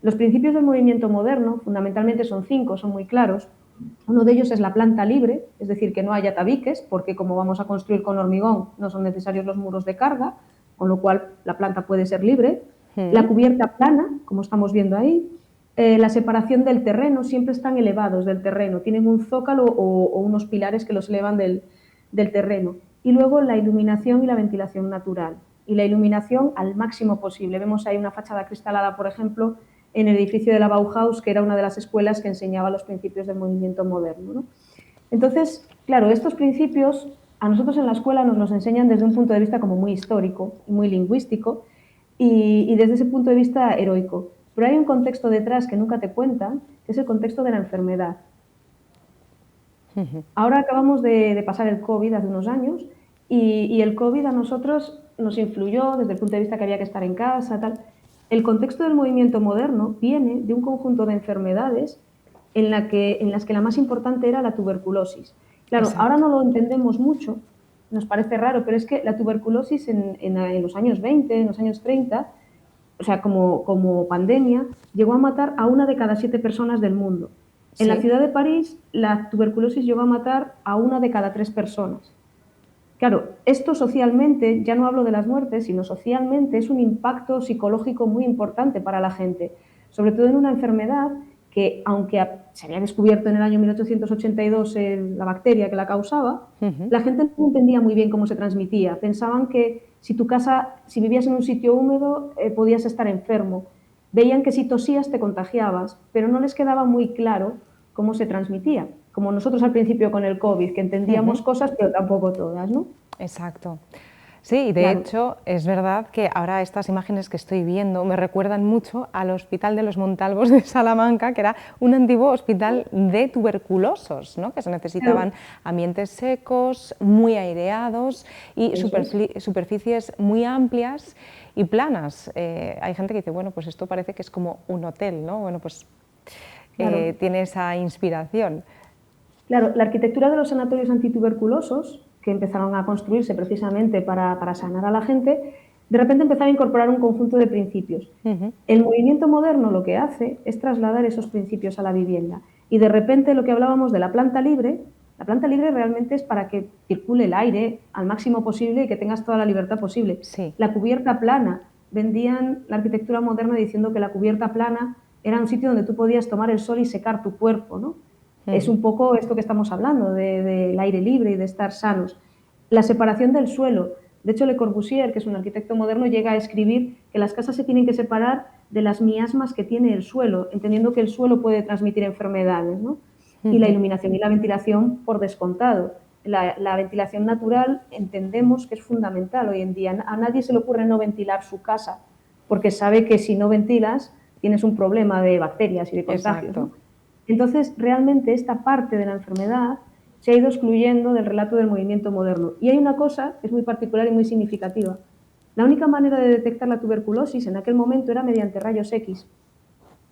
Los principios del movimiento moderno, fundamentalmente son 5, son muy claros. Uno de ellos es la planta libre, es decir, que no haya tabiques, porque como vamos a construir con hormigón no son necesarios los muros de carga, con lo cual la planta puede ser libre. La cubierta plana, como estamos viendo ahí. La separación del terreno, siempre están elevados del terreno, tienen un zócalo o unos pilares que los elevan del terreno. Y luego la iluminación y la ventilación natural. Y la iluminación al máximo posible. Vemos ahí una fachada acristalada, por ejemplo, en el edificio de la Bauhaus, que era una de las escuelas que enseñaba los principios del movimiento moderno, ¿no? Entonces, claro, estos principios a nosotros en la escuela nos los enseñan desde un punto de vista como muy histórico y muy lingüístico y desde ese punto de vista heroico. Pero hay un contexto detrás que nunca te cuentan, que es el contexto de la enfermedad. Ahora acabamos de pasar el COVID hace unos años y el COVID a nosotros nos influyó desde el punto de vista que había que estar en casa, tal. El contexto del movimiento moderno viene de un conjunto de enfermedades en las que la más importante era la tuberculosis. Claro, ahora no lo entendemos mucho, nos parece raro, pero es que la tuberculosis en los años 20, en los años 30, o sea, como pandemia, llegó a matar a 1 de cada 7 personas del mundo. En la ciudad de París, la tuberculosis llegó a matar a 1 de cada 3 personas. Claro, esto socialmente, ya no hablo de las muertes, sino socialmente, es un impacto psicológico muy importante para la gente, sobre todo en una enfermedad que, aunque se había descubierto en el año 1882 la bacteria que la causaba, la gente no entendía muy bien cómo se transmitía. Pensaban que si vivías en un sitio húmedo, podías estar enfermo. Veían que si tosías te contagiabas, pero no les quedaba muy claro cómo se transmitía. Como nosotros al principio con el COVID, que entendíamos cosas, pero tampoco todas, ¿no? Exacto. Sí, y de hecho es verdad que ahora estas imágenes que estoy viendo me recuerdan mucho al Hospital de los Montalvos de Salamanca, que era un antiguo hospital de tuberculosos, ¿no? Que se necesitaban ambientes secos, muy aireados y superficies muy amplias y planas. Hay gente que dice, bueno, pues esto parece que es como un hotel, ¿no? Bueno, pues tiene esa inspiración. Claro, la arquitectura de los sanatorios antituberculosos, que empezaron a construirse precisamente para sanar a la gente, de repente empezaba a incorporar un conjunto de principios. El movimiento moderno lo que hace es trasladar esos principios a la vivienda. Y de repente lo que hablábamos de la planta libre realmente es para que circule el aire al máximo posible y que tengas toda la libertad posible. Sí. La cubierta plana, vendían la arquitectura moderna diciendo que la cubierta plana era un sitio donde tú podías tomar el sol y secar tu cuerpo, ¿no? Es un poco esto que estamos hablando, del aire libre y de estar sanos. La separación del suelo. De hecho, Le Corbusier, que es un arquitecto moderno, llega a escribir que las casas se tienen que separar de las miasmas que tiene el suelo, entendiendo que el suelo puede transmitir enfermedades, ¿no? Y la iluminación y la ventilación por descontado. La ventilación natural entendemos que es fundamental hoy en día. A nadie se le ocurre no ventilar su casa, porque sabe que si no ventilas tienes un problema de bacterias y de contagios, ¿no? Entonces, realmente esta parte de la enfermedad se ha ido excluyendo del relato del movimiento moderno. Y hay una cosa que es muy particular y muy significativa. La única manera de detectar la tuberculosis en aquel momento era mediante rayos X.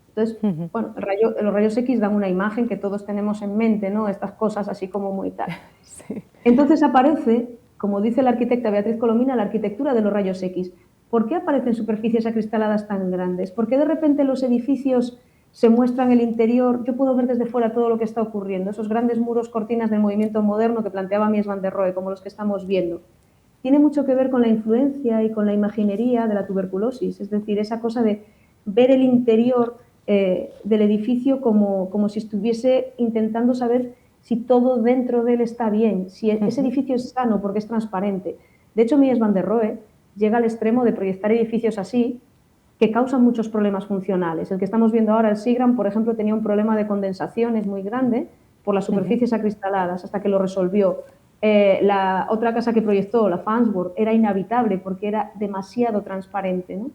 Entonces, bueno, los rayos X dan una imagen que todos tenemos en mente, ¿no? Estas cosas así como muy tal. Sí. Entonces aparece, como dice la arquitecta Beatriz Colomina, la arquitectura de los rayos X. ¿Por qué aparecen superficies acristaladas tan grandes? ¿Por qué de repente los edificios se muestran el interior? Yo puedo ver desde fuera todo lo que está ocurriendo. Esos grandes muros cortinas del movimiento moderno que planteaba Mies van der Rohe, como los que estamos viendo. Tiene mucho que ver con la influencia y con la imaginería de la tuberculosis. Es decir, esa cosa de ver el interior del edificio como si estuviese intentando saber si todo dentro de él está bien, si ese edificio es sano porque es transparente. De hecho, Mies van der Rohe llega al extremo de proyectar edificios así que causan muchos problemas funcionales. El que estamos viendo ahora, el Seagram, por ejemplo, tenía un problema de condensaciones muy grande por las superficies acristaladas, hasta que lo resolvió. La otra casa que proyectó, la Farnsworth, era inhabitable porque era demasiado transparente, ¿no?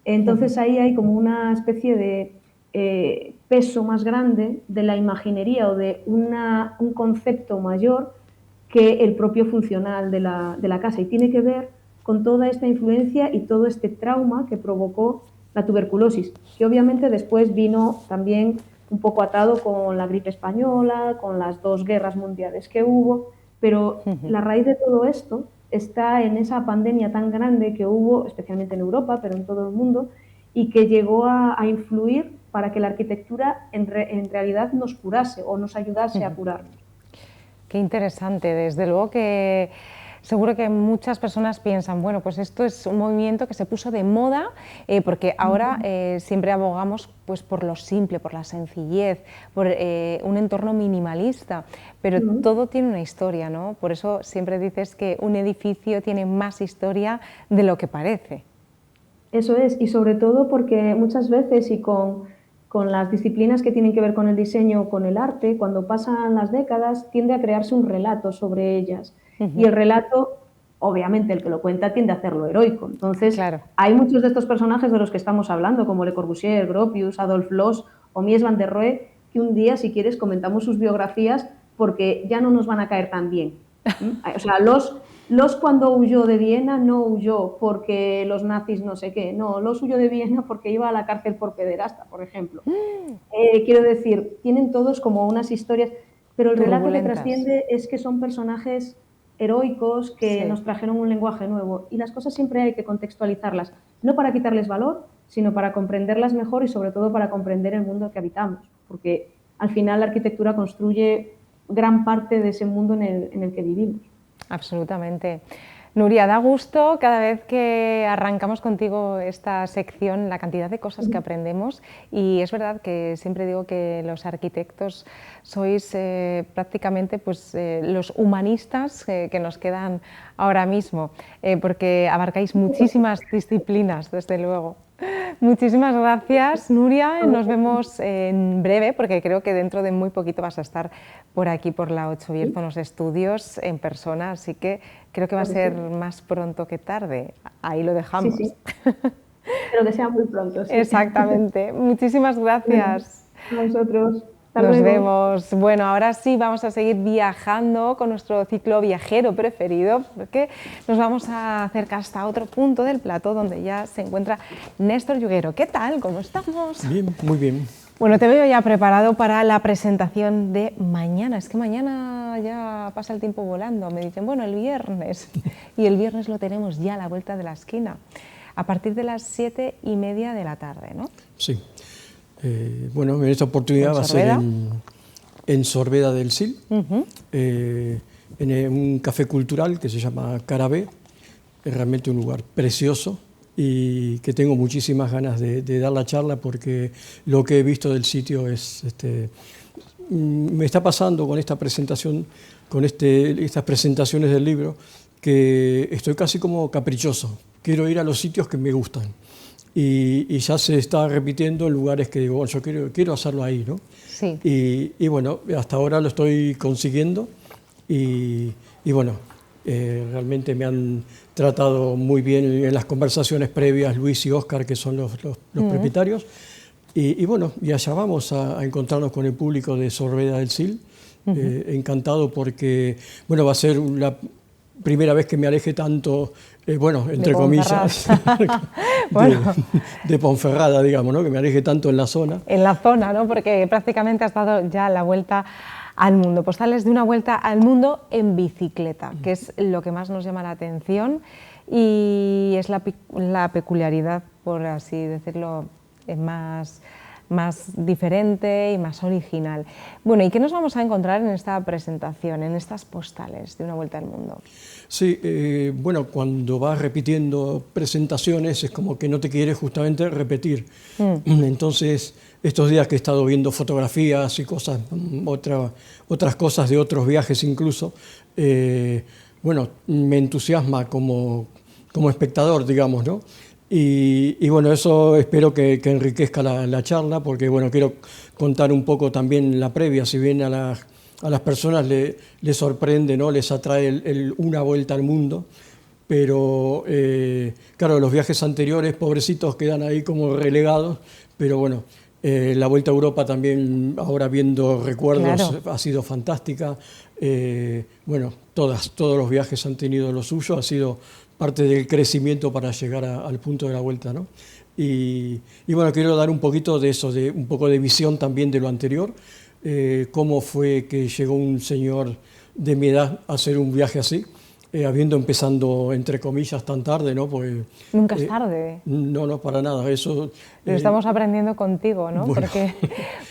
Entonces ahí hay como una especie de peso más grande de la imaginería o de un concepto mayor que el propio funcional de la casa, y tiene que ver con toda esta influencia y todo este trauma que provocó la tuberculosis, que obviamente después vino también un poco atado con la gripe española, con las 2 guerras mundiales que hubo, pero la raíz de todo esto está en esa pandemia tan grande que hubo, especialmente en Europa, pero en todo el mundo, y que llegó a influir para que la arquitectura en realidad nos curase o nos ayudase a curarnos. Qué interesante, desde luego que seguro que muchas personas piensan, bueno, pues esto es un movimiento que se puso de moda porque ahora siempre abogamos pues por lo simple, por la sencillez, por un entorno minimalista, pero todo tiene una historia, ¿no? Por eso siempre dices que un edificio tiene más historia de lo que parece. Eso es, y sobre todo porque muchas veces y con las disciplinas que tienen que ver con el diseño o con el arte, cuando pasan las décadas tiende a crearse un relato sobre ellas. Y el relato, obviamente el que lo cuenta tiende a hacerlo heroico. Entonces, hay muchos de estos personajes de los que estamos hablando, como Le Corbusier, Gropius, Adolf Loos o Mies van der Rohe, que un día, si quieres, comentamos sus biografías porque ya no nos van a caer tan bien. O sea, Loos cuando huyó de Viena no huyó porque los nazis no sé qué, no, Loos huyó de Viena porque iba a la cárcel por pederasta, por ejemplo. Quiero decir, tienen todos como unas historias, pero el relato que trasciende es que son personajes heroicos que nos trajeron un lenguaje nuevo, y las cosas siempre hay que contextualizarlas, no para quitarles valor, sino para comprenderlas mejor y sobre todo para comprender el mundo que habitamos, porque al final la arquitectura construye gran parte de ese mundo en el que vivimos. Absolutamente. Nuria, da gusto cada vez que arrancamos contigo esta sección, la cantidad de cosas que aprendemos, y es verdad que siempre digo que los arquitectos sois prácticamente pues, los humanistas que nos quedan ahora mismo, porque abarcáis muchísimas disciplinas, desde luego. Muchísimas gracias, Nuria. Nos vemos en breve, porque creo que dentro de muy poquito vas a estar por aquí, por la 8 Bierzo, en los estudios, en persona, así que creo que va a ser más pronto que tarde. Ahí lo dejamos. Sí, sí. Pero que sea muy pronto. Sí. Exactamente. Muchísimas gracias. A vosotros. Nos vemos. Bueno, ahora sí vamos a seguir viajando con nuestro ciclo viajero preferido, porque nos vamos a acercar hasta otro punto del plató donde ya se encuentra Néstor Yuguero. ¿Qué tal? ¿Cómo estamos? Bien, muy bien. Bueno, te veo ya preparado para la presentación de mañana. Es que mañana semana ya pasa el tiempo volando. Me dicen, bueno, el viernes. Y el viernes lo tenemos ya a la vuelta de la esquina, a partir de las 7:30 de la tarde, ¿no? Sí. Bueno, en esta oportunidad va a ser en Sorbeda del Sil, en un café cultural que se llama Carabé. Es realmente un lugar precioso y que tengo muchísimas ganas de dar la charla, porque lo que he visto del sitio es... me está pasando con esta presentación, con estas presentaciones del libro, que estoy casi como caprichoso. Quiero ir a los sitios que me gustan. Y ya se está repitiendo en lugares que digo, bueno, yo quiero hacerlo ahí, ¿no? Sí. Y bueno, hasta ahora lo estoy consiguiendo y bueno, realmente me han tratado muy bien en las conversaciones previas Luis y Óscar, que son los propietarios. Y bueno, y allá vamos a encontrarnos con el público de Sorbeda del Sil. Encantado porque, bueno, va a ser la primera vez que me aleje tanto, bueno, entre comillas, de Ponferrada, digamos, ¿no? Que me aleje tanto en la zona. En la zona, ¿no? Porque prácticamente has dado ya la vuelta al mundo. Postales de una vuelta al mundo en bicicleta, que es lo que más nos llama la atención y es la peculiaridad, por así decirlo, más diferente y más original. Bueno, ¿y qué nos vamos a encontrar en esta presentación, en estas postales de una vuelta al mundo? Sí, bueno, cuando vas repitiendo presentaciones es como que no te quieres justamente repetir. Entonces, estos días que he estado viendo fotografías y cosas, otras cosas de otros viajes incluso, bueno, me entusiasma como espectador, digamos, ¿no? Y bueno, eso espero que enriquezca la charla, porque bueno, quiero contar un poco también la previa, si bien a las personas les sorprende, ¿no? Les atrae una vuelta al mundo, pero claro, los viajes anteriores, pobrecitos, quedan ahí como relegados, pero bueno, la vuelta a Europa también, ahora viendo recuerdos, claro, ha sido fantástica. Bueno, todos los viajes han tenido lo suyo, ha sido parte del crecimiento para llegar al punto de la vuelta, ¿no? Y bueno, quiero dar un poquito de eso, un poco de visión también de lo anterior, cómo fue que llegó un señor de mi edad a hacer un viaje así, habiendo empezando, entre comillas, tan tarde, ¿no? Pues, nunca es tarde. No, para nada. Eso, lo estamos aprendiendo contigo, ¿no? Bueno. Porque,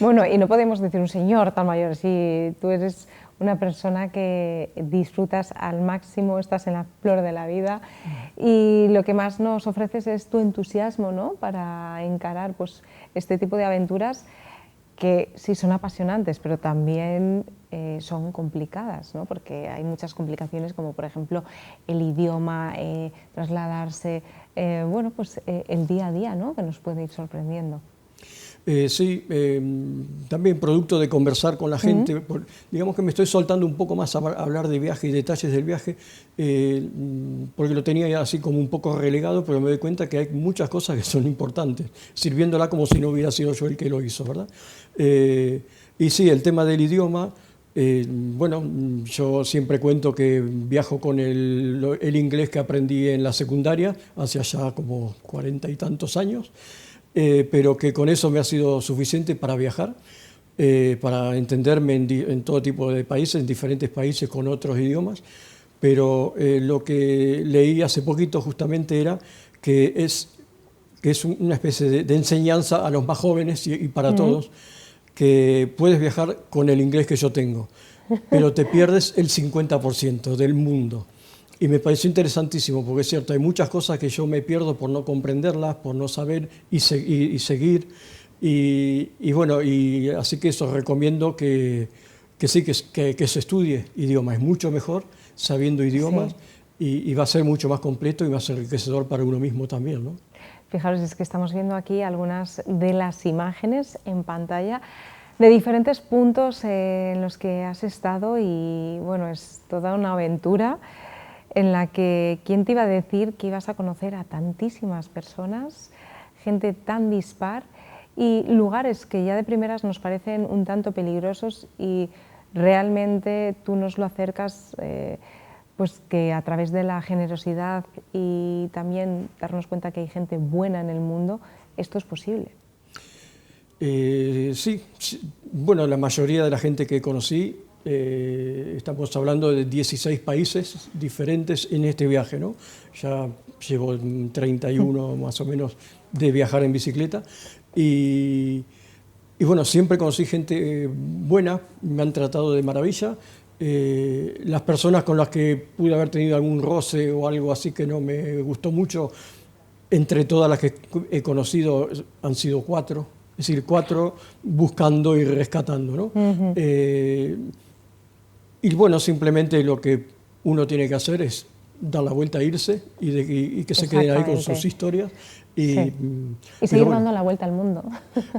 bueno, y no podemos decir un señor tan mayor, si tú eres una persona que disfrutas al máximo, estás en la flor de la vida y lo que más nos ofreces es tu entusiasmo, ¿no? Para encarar pues, este tipo de aventuras que sí son apasionantes, pero también son complicadas, ¿no? Porque hay muchas complicaciones, como por ejemplo el idioma, trasladarse, bueno, pues el día a día, ¿no? Que nos puede ir sorprendiendo. Sí, también producto de conversar con la gente, digamos que me estoy soltando un poco más a hablar de viaje y detalles del viaje, porque lo tenía ya así como un poco relegado, pero me doy cuenta que hay muchas cosas que son importantes, sirviéndola como si no hubiera sido yo el que lo hizo, ¿verdad? Y sí, el tema del idioma, bueno, yo siempre cuento que viajo con el inglés que aprendí en la secundaria, hace ya como 40 y tantos años, pero que con eso me ha sido suficiente para viajar, para entenderme en todo tipo de países, en diferentes países con otros idiomas, pero lo que leí hace poquito justamente era que es una especie de enseñanza a los más jóvenes y para todos, que puedes viajar con el inglés que yo tengo, pero te pierdes el 50% del mundo. Y me pareció interesantísimo, porque es cierto, hay muchas cosas que yo me pierdo por no comprenderlas, por no saber y seguir. Y bueno, y así que eso, recomiendo que sí, que se estudie idioma. Es mucho mejor sabiendo idiomas, sí, y va a ser mucho más completo y va a ser enriquecedor para uno mismo también, ¿no? Fijaros, es que estamos viendo aquí algunas de las imágenes en pantalla de diferentes puntos en los que has estado y bueno, es toda una aventura en la que, ¿quién te iba a decir que ibas a conocer a tantísimas personas, gente tan dispar y lugares que ya de primeras nos parecen un tanto peligrosos y realmente tú nos lo acercas, pues que a través de la generosidad y también darnos cuenta que hay gente buena en el mundo, esto es posible? Sí, bueno, la mayoría de la gente que conocí Estamos hablando de 16 países diferentes en este viaje, ¿no? Ya llevo 31 más o menos de viajar en bicicleta y bueno, siempre conocí gente buena, me han tratado de maravilla. Las personas con las que pude haber tenido algún roce o algo así que no me gustó mucho, entre todas las que he conocido han sido 4, es decir, 4 buscando y rescatando, ¿no? Y bueno, simplemente lo que uno tiene que hacer es dar la vuelta, irse y que se queden ahí con sus historias. Y seguir dando la vuelta al mundo.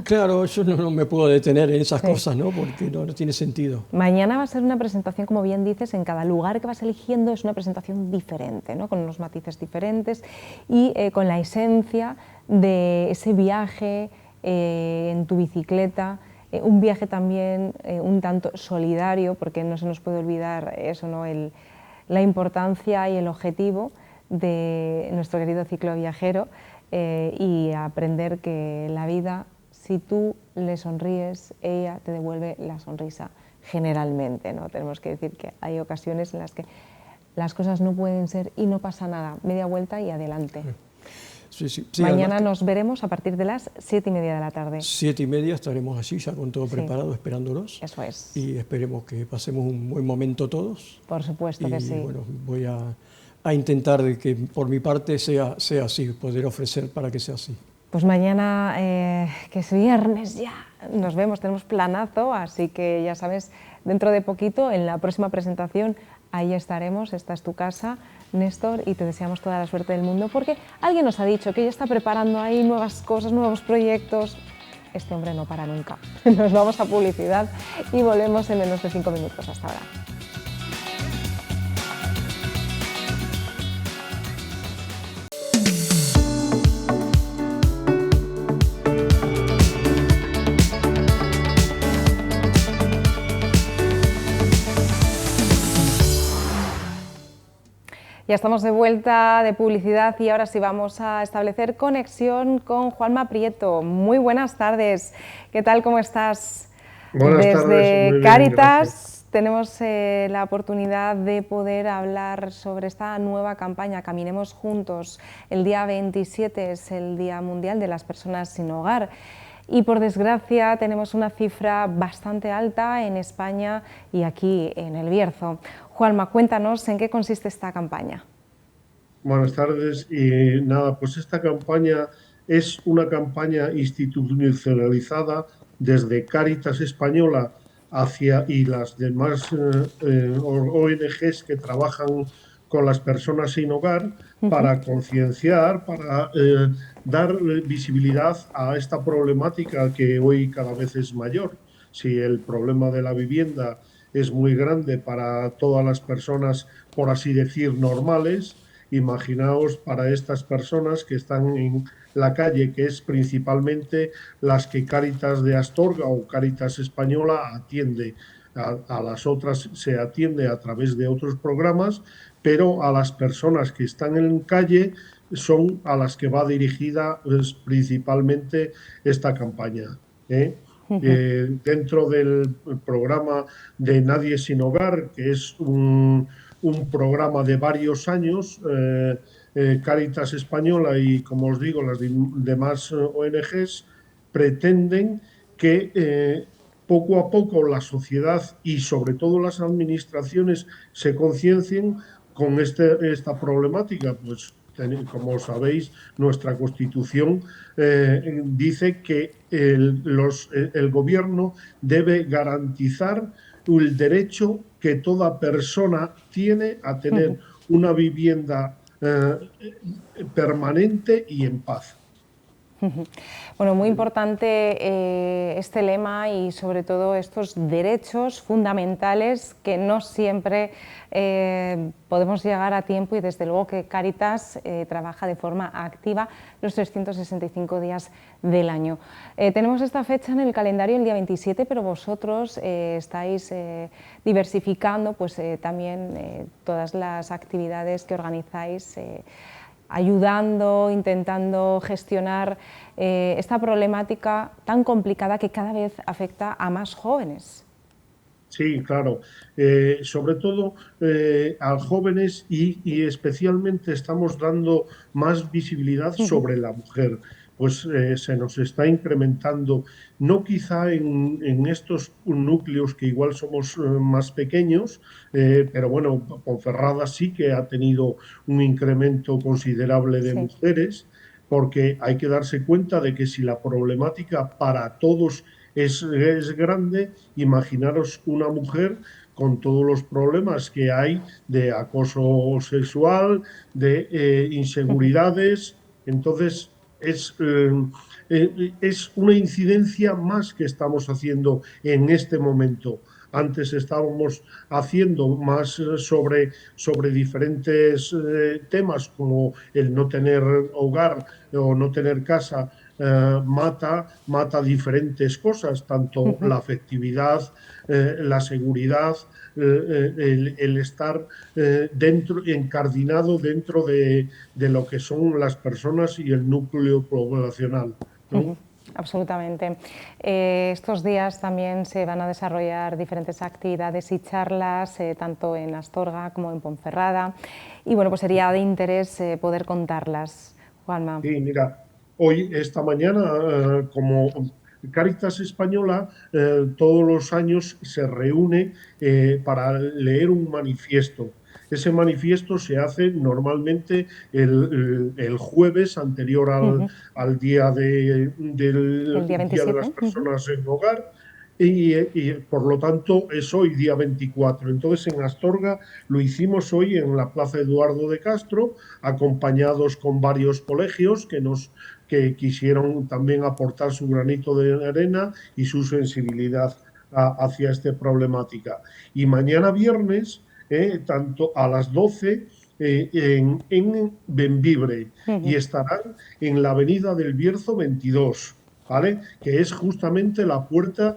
Claro, yo no me puedo detener en esas cosas, ¿no? Porque no tiene sentido. Mañana va a ser una presentación, como bien dices, en cada lugar que vas eligiendo es una presentación diferente, ¿no? Con unos matices diferentes y con la esencia de ese viaje en tu bicicleta, un viaje también un tanto solidario, porque no se nos puede olvidar eso, ¿no? La importancia y el objetivo de nuestro querido cicloviajero. Y aprender que la vida, si tú le sonríes, ella te devuelve la sonrisa generalmente, ¿no? Tenemos que decir que hay ocasiones en las que las cosas no pueden ser y no pasa nada, media vuelta y adelante. Sí, mañana nos veremos a partir de las 7:30 de la tarde. 7:30 estaremos allí ya con todo preparado, esperándolos. Eso es. Y esperemos que pasemos un buen momento todos. Por supuesto que sí. Bueno, voy a intentar de que por mi parte sea así, poder ofrecer para que sea así. Pues mañana, que es viernes ya, nos vemos, tenemos planazo, así que ya sabes, dentro de poquito, en la próxima presentación, ahí estaremos, esta es tu casa, Néstor, y te deseamos toda la suerte del mundo, porque alguien nos ha dicho que ya está preparando ahí nuevas cosas, nuevos proyectos. Este hombre no para nunca. Nos vamos a publicidad y volvemos en menos de 5 minutos. Hasta ahora. Ya estamos de vuelta de publicidad y ahora sí vamos a establecer conexión con Juanma Prieto. Muy buenas tardes. ¿Qué tal? ¿Cómo estás? Buenas tardes. Desde Cáritas tenemos la oportunidad de poder hablar sobre esta nueva campaña Caminemos Juntos. El día 27 es el Día Mundial de las Personas Sin Hogar. Y por desgracia tenemos una cifra bastante alta en España y aquí en El Bierzo. Juanma, cuéntanos en qué consiste esta campaña. Buenas tardes y nada, pues esta campaña es una campaña institucionalizada desde Cáritas Española y las demás ONGs que trabajan con las personas sin hogar para concienciar, para dar visibilidad a esta problemática que hoy cada vez es mayor. Si el problema de la vivienda es muy grande para todas las personas, por así decir, normales, imaginaos para estas personas que están en la calle, que es principalmente las que Cáritas de Astorga o Cáritas Española atiende. A las otras se atiende a través de otros programas, pero a las personas que están en calle son a las que va dirigida principalmente esta campaña. Dentro del programa de Nadie Sin Hogar, que es un programa de varios años, Cáritas Española y, como os digo, las demás ONGs pretenden que poco a poco la sociedad y sobre todo las administraciones se conciencien con esta problemática. Pues como sabéis, nuestra Constitución dice que el gobierno debe garantizar el derecho que toda persona tiene a tener una vivienda permanente y en paz. Bueno, muy importante este lema y sobre todo estos derechos fundamentales que no siempre podemos llegar a tiempo y desde luego que Cáritas trabaja de forma activa los 365 días del año. Tenemos esta fecha en el calendario el día 27, pero vosotros estáis diversificando pues, también todas las actividades que organizáis, ayudando, intentando gestionar esta problemática tan complicada que cada vez afecta a más jóvenes. Sí, claro. Sobre todo a jóvenes y especialmente estamos dando más visibilidad sobre la mujer. Pues se nos está incrementando, no quizá en estos núcleos que igual somos más pequeños, pero bueno, Ponferrada sí que ha tenido un incremento considerable de mujeres, porque hay que darse cuenta de que si la problemática para todos es grande, imaginaros una mujer con todos los problemas que hay de acoso sexual, de inseguridades. Entonces, es una incidencia más que estamos haciendo en este momento. Antes estábamos haciendo más sobre diferentes temas como el no tener hogar o no tener casa. Mata diferentes cosas, tanto la afectividad, la seguridad, el estar encardinado dentro de lo que son las personas y el núcleo poblacional, ¿no? Absolutamente. Estos días también se van a desarrollar diferentes actividades y charlas, tanto en Astorga como en Ponferrada, y bueno, pues sería de interés poder contarlas. Juanma. Sí, mira, esta mañana, como Cáritas Española, todos los años se reúne para leer un manifiesto. Ese manifiesto se hace normalmente el jueves anterior al día del día 27. Día de las Personas en Hogar. Y por lo tanto es hoy día 24. Entonces en Astorga lo hicimos hoy en la Plaza Eduardo de Castro, acompañados con varios colegios que quisieron también aportar su granito de arena y su sensibilidad hacia esta problemática. Y mañana viernes, tanto a las 12, en Bembibre, y estarán en la Avenida del Bierzo 22. ¿Vale? Que es justamente la puerta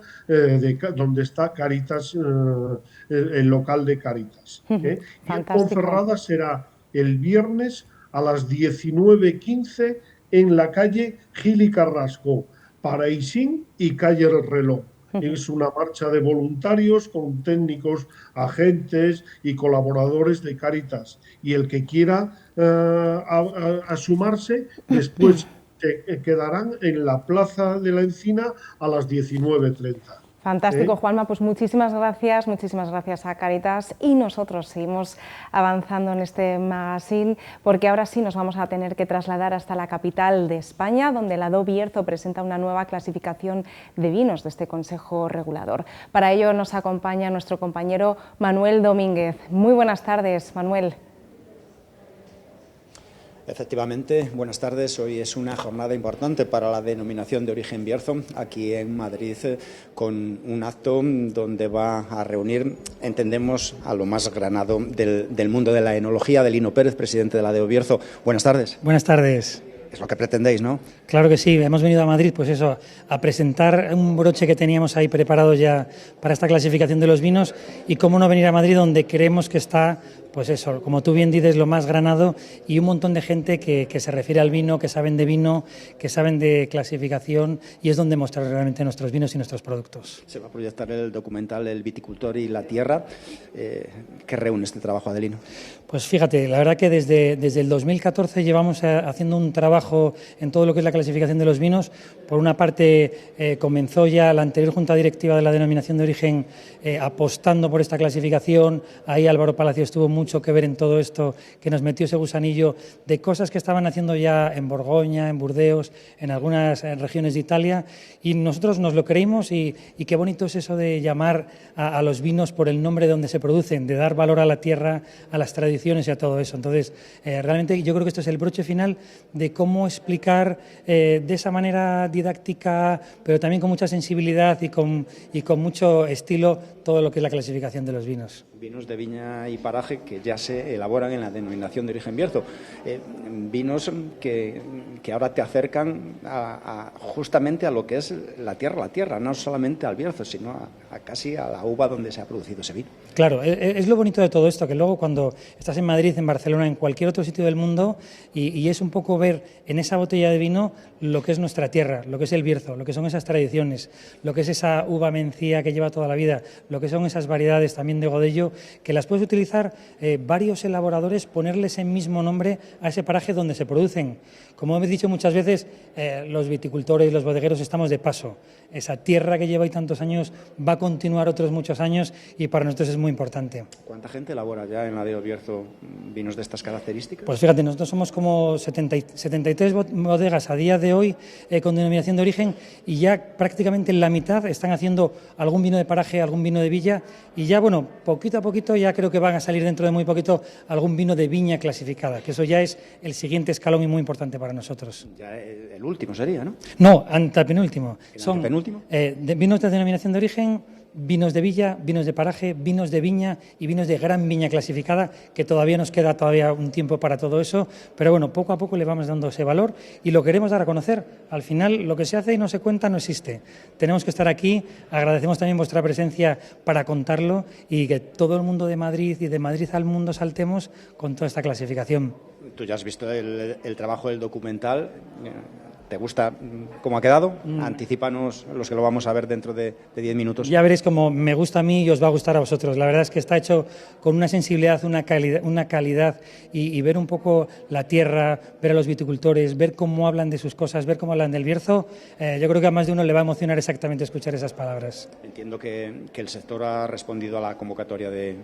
donde está Cáritas, el local de Cáritas. Y en Ponferrada será el viernes a las 19:15 en la calle Gil y Carrasco, Paraísín y calle El Reloj. Es una marcha de voluntarios con técnicos, agentes y colaboradores de Cáritas. Y el que quiera sumarse, después quedarán en la Plaza de la Encina a las 19:30. Fantástico, Juanma, pues muchísimas gracias a Cáritas, y nosotros seguimos avanzando en este magazine, porque ahora sí nos vamos a tener que trasladar hasta la capital de España, donde la DO Bierzo presenta una nueva clasificación de vinos de este Consejo Regulador. Para ello nos acompaña nuestro compañero Manuel Domínguez. Muy buenas tardes, Manuel. Efectivamente, buenas tardes. Hoy es una jornada importante para la denominación de origen Bierzo, aquí en Madrid, con un acto donde va a reunir, entendemos, a lo más granado del mundo de la enología, de Lino Pérez, presidente de la DO Bierzo. Buenas tardes. Buenas tardes. Es lo que pretendéis, ¿no? Claro que sí, hemos venido a Madrid, pues eso, a presentar un broche que teníamos ahí preparado ya para esta clasificación de los vinos, y cómo no venir a Madrid, donde creemos que está, pues eso, como tú bien dices, lo más granado, y un montón de gente que se refiere al vino, que saben de vino, que saben de clasificación, y es donde mostrar realmente nuestros vinos y nuestros productos. Se va a proyectar el documental El viticultor y la tierra. ¿Qué reúne este trabajo, Adelino? Pues fíjate, la verdad que desde el 2014 llevamos haciendo un trabajo en todo lo que es la clasificación de los vinos. Por una parte, comenzó ya la anterior Junta Directiva de la Denominación de Origen apostando por esta clasificación. Ahí Álvaro Palacios tuvo mucho que ver en todo esto, que nos metió ese gusanillo de cosas que estaban haciendo ya en Borgoña, en Burdeos, en algunas regiones de Italia, y nosotros nos lo creímos, y qué bonito es eso de llamar a los vinos por el nombre de donde se producen, de dar valor a la tierra, a las tradiciones y a todo eso. Entonces, realmente yo creo que esto es el broche final de cómo explicar de esa manera didáctica, pero también con mucha sensibilidad y con mucho estilo, todo lo que es la clasificación de los vinos. Vinos de viña y paraje que ya se elaboran en la denominación de origen Bierzo. Vinos que ahora te acercan justamente a lo que es la tierra, no solamente al Bierzo, sino a casi a la uva donde se ha producido ese vino. Claro, es lo bonito de todo esto, que luego cuando estás en Madrid, en Barcelona, en cualquier otro sitio del mundo, y es un poco ver en esa botella de vino lo que es nuestra tierra, lo que es el Bierzo, lo que son esas tradiciones, lo que es esa uva mencía que lleva toda la vida, lo que son esas variedades también de Godello, que las puedes utilizar varios elaboradores, ponerles el mismo nombre a ese paraje donde se producen. Como hemos dicho muchas veces, los viticultores y los bodegueros estamos de paso. Esa tierra que lleva ahí tantos años va a continuar otros muchos años y para nosotros es muy importante. ¿Cuánta gente elabora ya en la de Bierzo vinos de estas características? Pues fíjate, nosotros somos como 73 bodegas a día de hoy con denominación de origen y ya prácticamente la mitad están haciendo algún vino de paraje, algún vino de villa y ya, bueno, poquito a poquito ya creo que van a salir dentro de muy poquito algún vino de viña clasificada, que eso ya es el siguiente escalón y muy importante para nosotros. Ya el último sería, ¿no? No, antepenúltimo. Son vinos de denominación de origen, vinos de villa, vinos de paraje, vinos de viña y vinos de gran viña clasificada, que todavía nos queda un tiempo para todo eso, pero bueno, poco a poco le vamos dando ese valor y lo queremos dar a conocer. Al final, lo que se hace y no se cuenta no existe. Tenemos que estar aquí, agradecemos también vuestra presencia para contarlo y que todo el mundo de Madrid y de Madrid al mundo saltemos con toda esta clasificación. Tú ya has visto el trabajo del documental. ¿Te gusta cómo ha quedado? Anticípanos los que lo vamos a ver dentro de 10 minutos. Ya veréis cómo me gusta a mí y os va a gustar a vosotros. La verdad es que está hecho con una sensibilidad, una calidad y ver un poco la tierra, ver a los viticultores, ver cómo hablan de sus cosas, ver cómo hablan del Bierzo. Yo creo que a más de uno le va a emocionar exactamente escuchar esas palabras. Entiendo que el sector ha respondido a la convocatoria del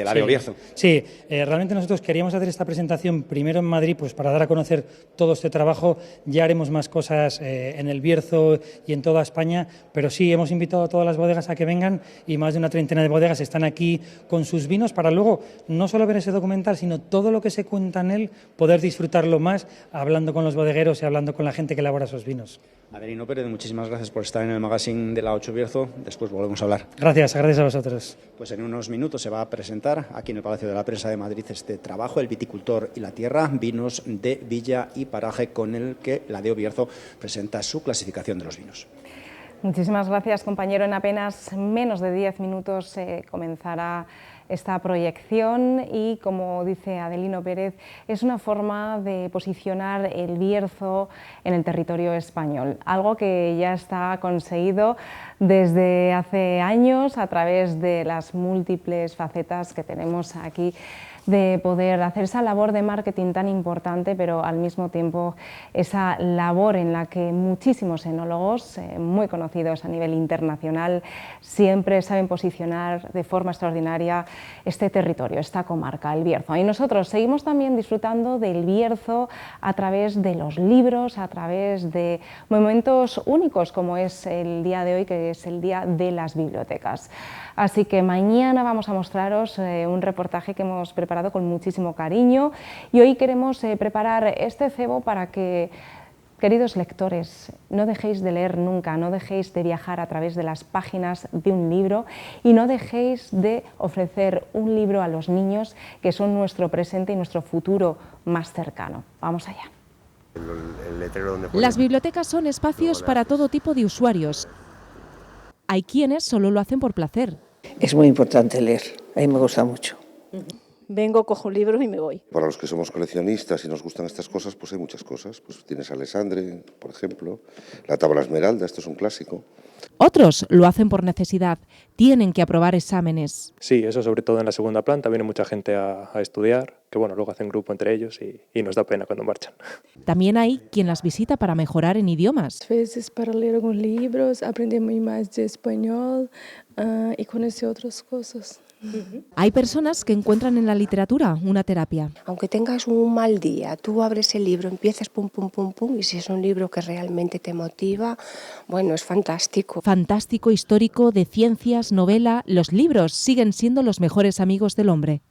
área Bierzo. Sí, realmente nosotros queríamos hacer esta presentación primero en Madrid pues para dar a conocer todo este trabajo. Ya haremos más cosas en el Bierzo y en toda España, pero sí, hemos invitado a todas las bodegas a que vengan y más de una treintena de bodegas están aquí con sus vinos para luego no solo ver ese documental, sino todo lo que se cuenta en él, poder disfrutarlo más hablando con los bodegueros y hablando con la gente que elabora esos vinos. Adelino Pérez, muchísimas gracias por estar en el magazine de la 8 Bierzo. Después volvemos a hablar. Gracias a vosotros. Pues en unos minutos se va a presentar aquí en el Palacio de la Prensa de Madrid este trabajo, El viticultor y la tierra, vinos de villa y paraje, con el que la de Bierzo presenta su clasificación de los vinos. Muchísimas gracias, compañero. En apenas menos de 10 minutos comenzará esta proyección y, como dice Adelino Pérez, es una forma de posicionar el Bierzo en el territorio español, algo que ya está conseguido desde hace años a través de las múltiples facetas que tenemos aquí de poder hacer esa labor de marketing tan importante, pero al mismo tiempo esa labor en la que muchísimos enólogos muy conocidos a nivel internacional siempre saben posicionar de forma extraordinaria este territorio, esta comarca, el Bierzo. Y nosotros seguimos también disfrutando del Bierzo a través de los libros, a través de momentos únicos como es el día de hoy, que es el Día de las Bibliotecas. Así que mañana vamos a mostraros un reportaje que hemos preparado con muchísimo cariño y hoy queremos preparar este cebo para que, queridos lectores, no dejéis de leer nunca, no dejéis de viajar a través de las páginas de un libro y no dejéis de ofrecer un libro a los niños, que son nuestro presente y nuestro futuro más cercano. Vamos allá. Las bibliotecas son espacios para todo tipo de usuarios. Hay quienes solo lo hacen por placer. Es muy importante leer, a mí me gusta mucho. Vengo, cojo un libro y me voy. Para los que somos coleccionistas y nos gustan estas cosas, pues hay muchas cosas. Pues tienes a Alessandre, por ejemplo, la tabla esmeralda, esto es un clásico. Otros lo hacen por necesidad, tienen que aprobar exámenes. Sí, eso sobre todo en la segunda planta, viene mucha gente a estudiar, que bueno, luego hacen grupo entre ellos y nos da pena cuando marchan. También hay quien las visita para mejorar en idiomas. A veces para leer algunos libros, aprender más de español y conocer otras cosas. Hay personas que encuentran en la literatura una terapia. Aunque tengas un mal día, tú abres el libro, empiezas pum, pum, pum, pum, y si es un libro que realmente te motiva, bueno, es fantástico. Fantástico, histórico, de ciencias, novela, los libros siguen siendo los mejores amigos del hombre.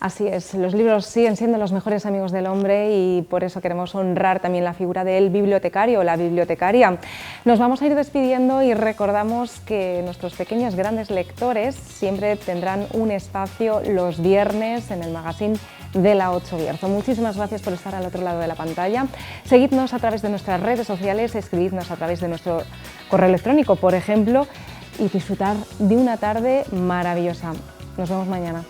Así es, los libros siguen siendo los mejores amigos del hombre y por eso queremos honrar también la figura del bibliotecario o la bibliotecaria. Nos vamos a ir despidiendo y recordamos que nuestros pequeños grandes lectores siempre tendrán un espacio los viernes en el magazine de la 8 Bierzo. Muchísimas gracias por estar al otro lado de la pantalla. Seguidnos a través de nuestras redes sociales, escribidnos a través de nuestro correo electrónico, por ejemplo, y disfrutar de una tarde maravillosa. Nos vemos mañana.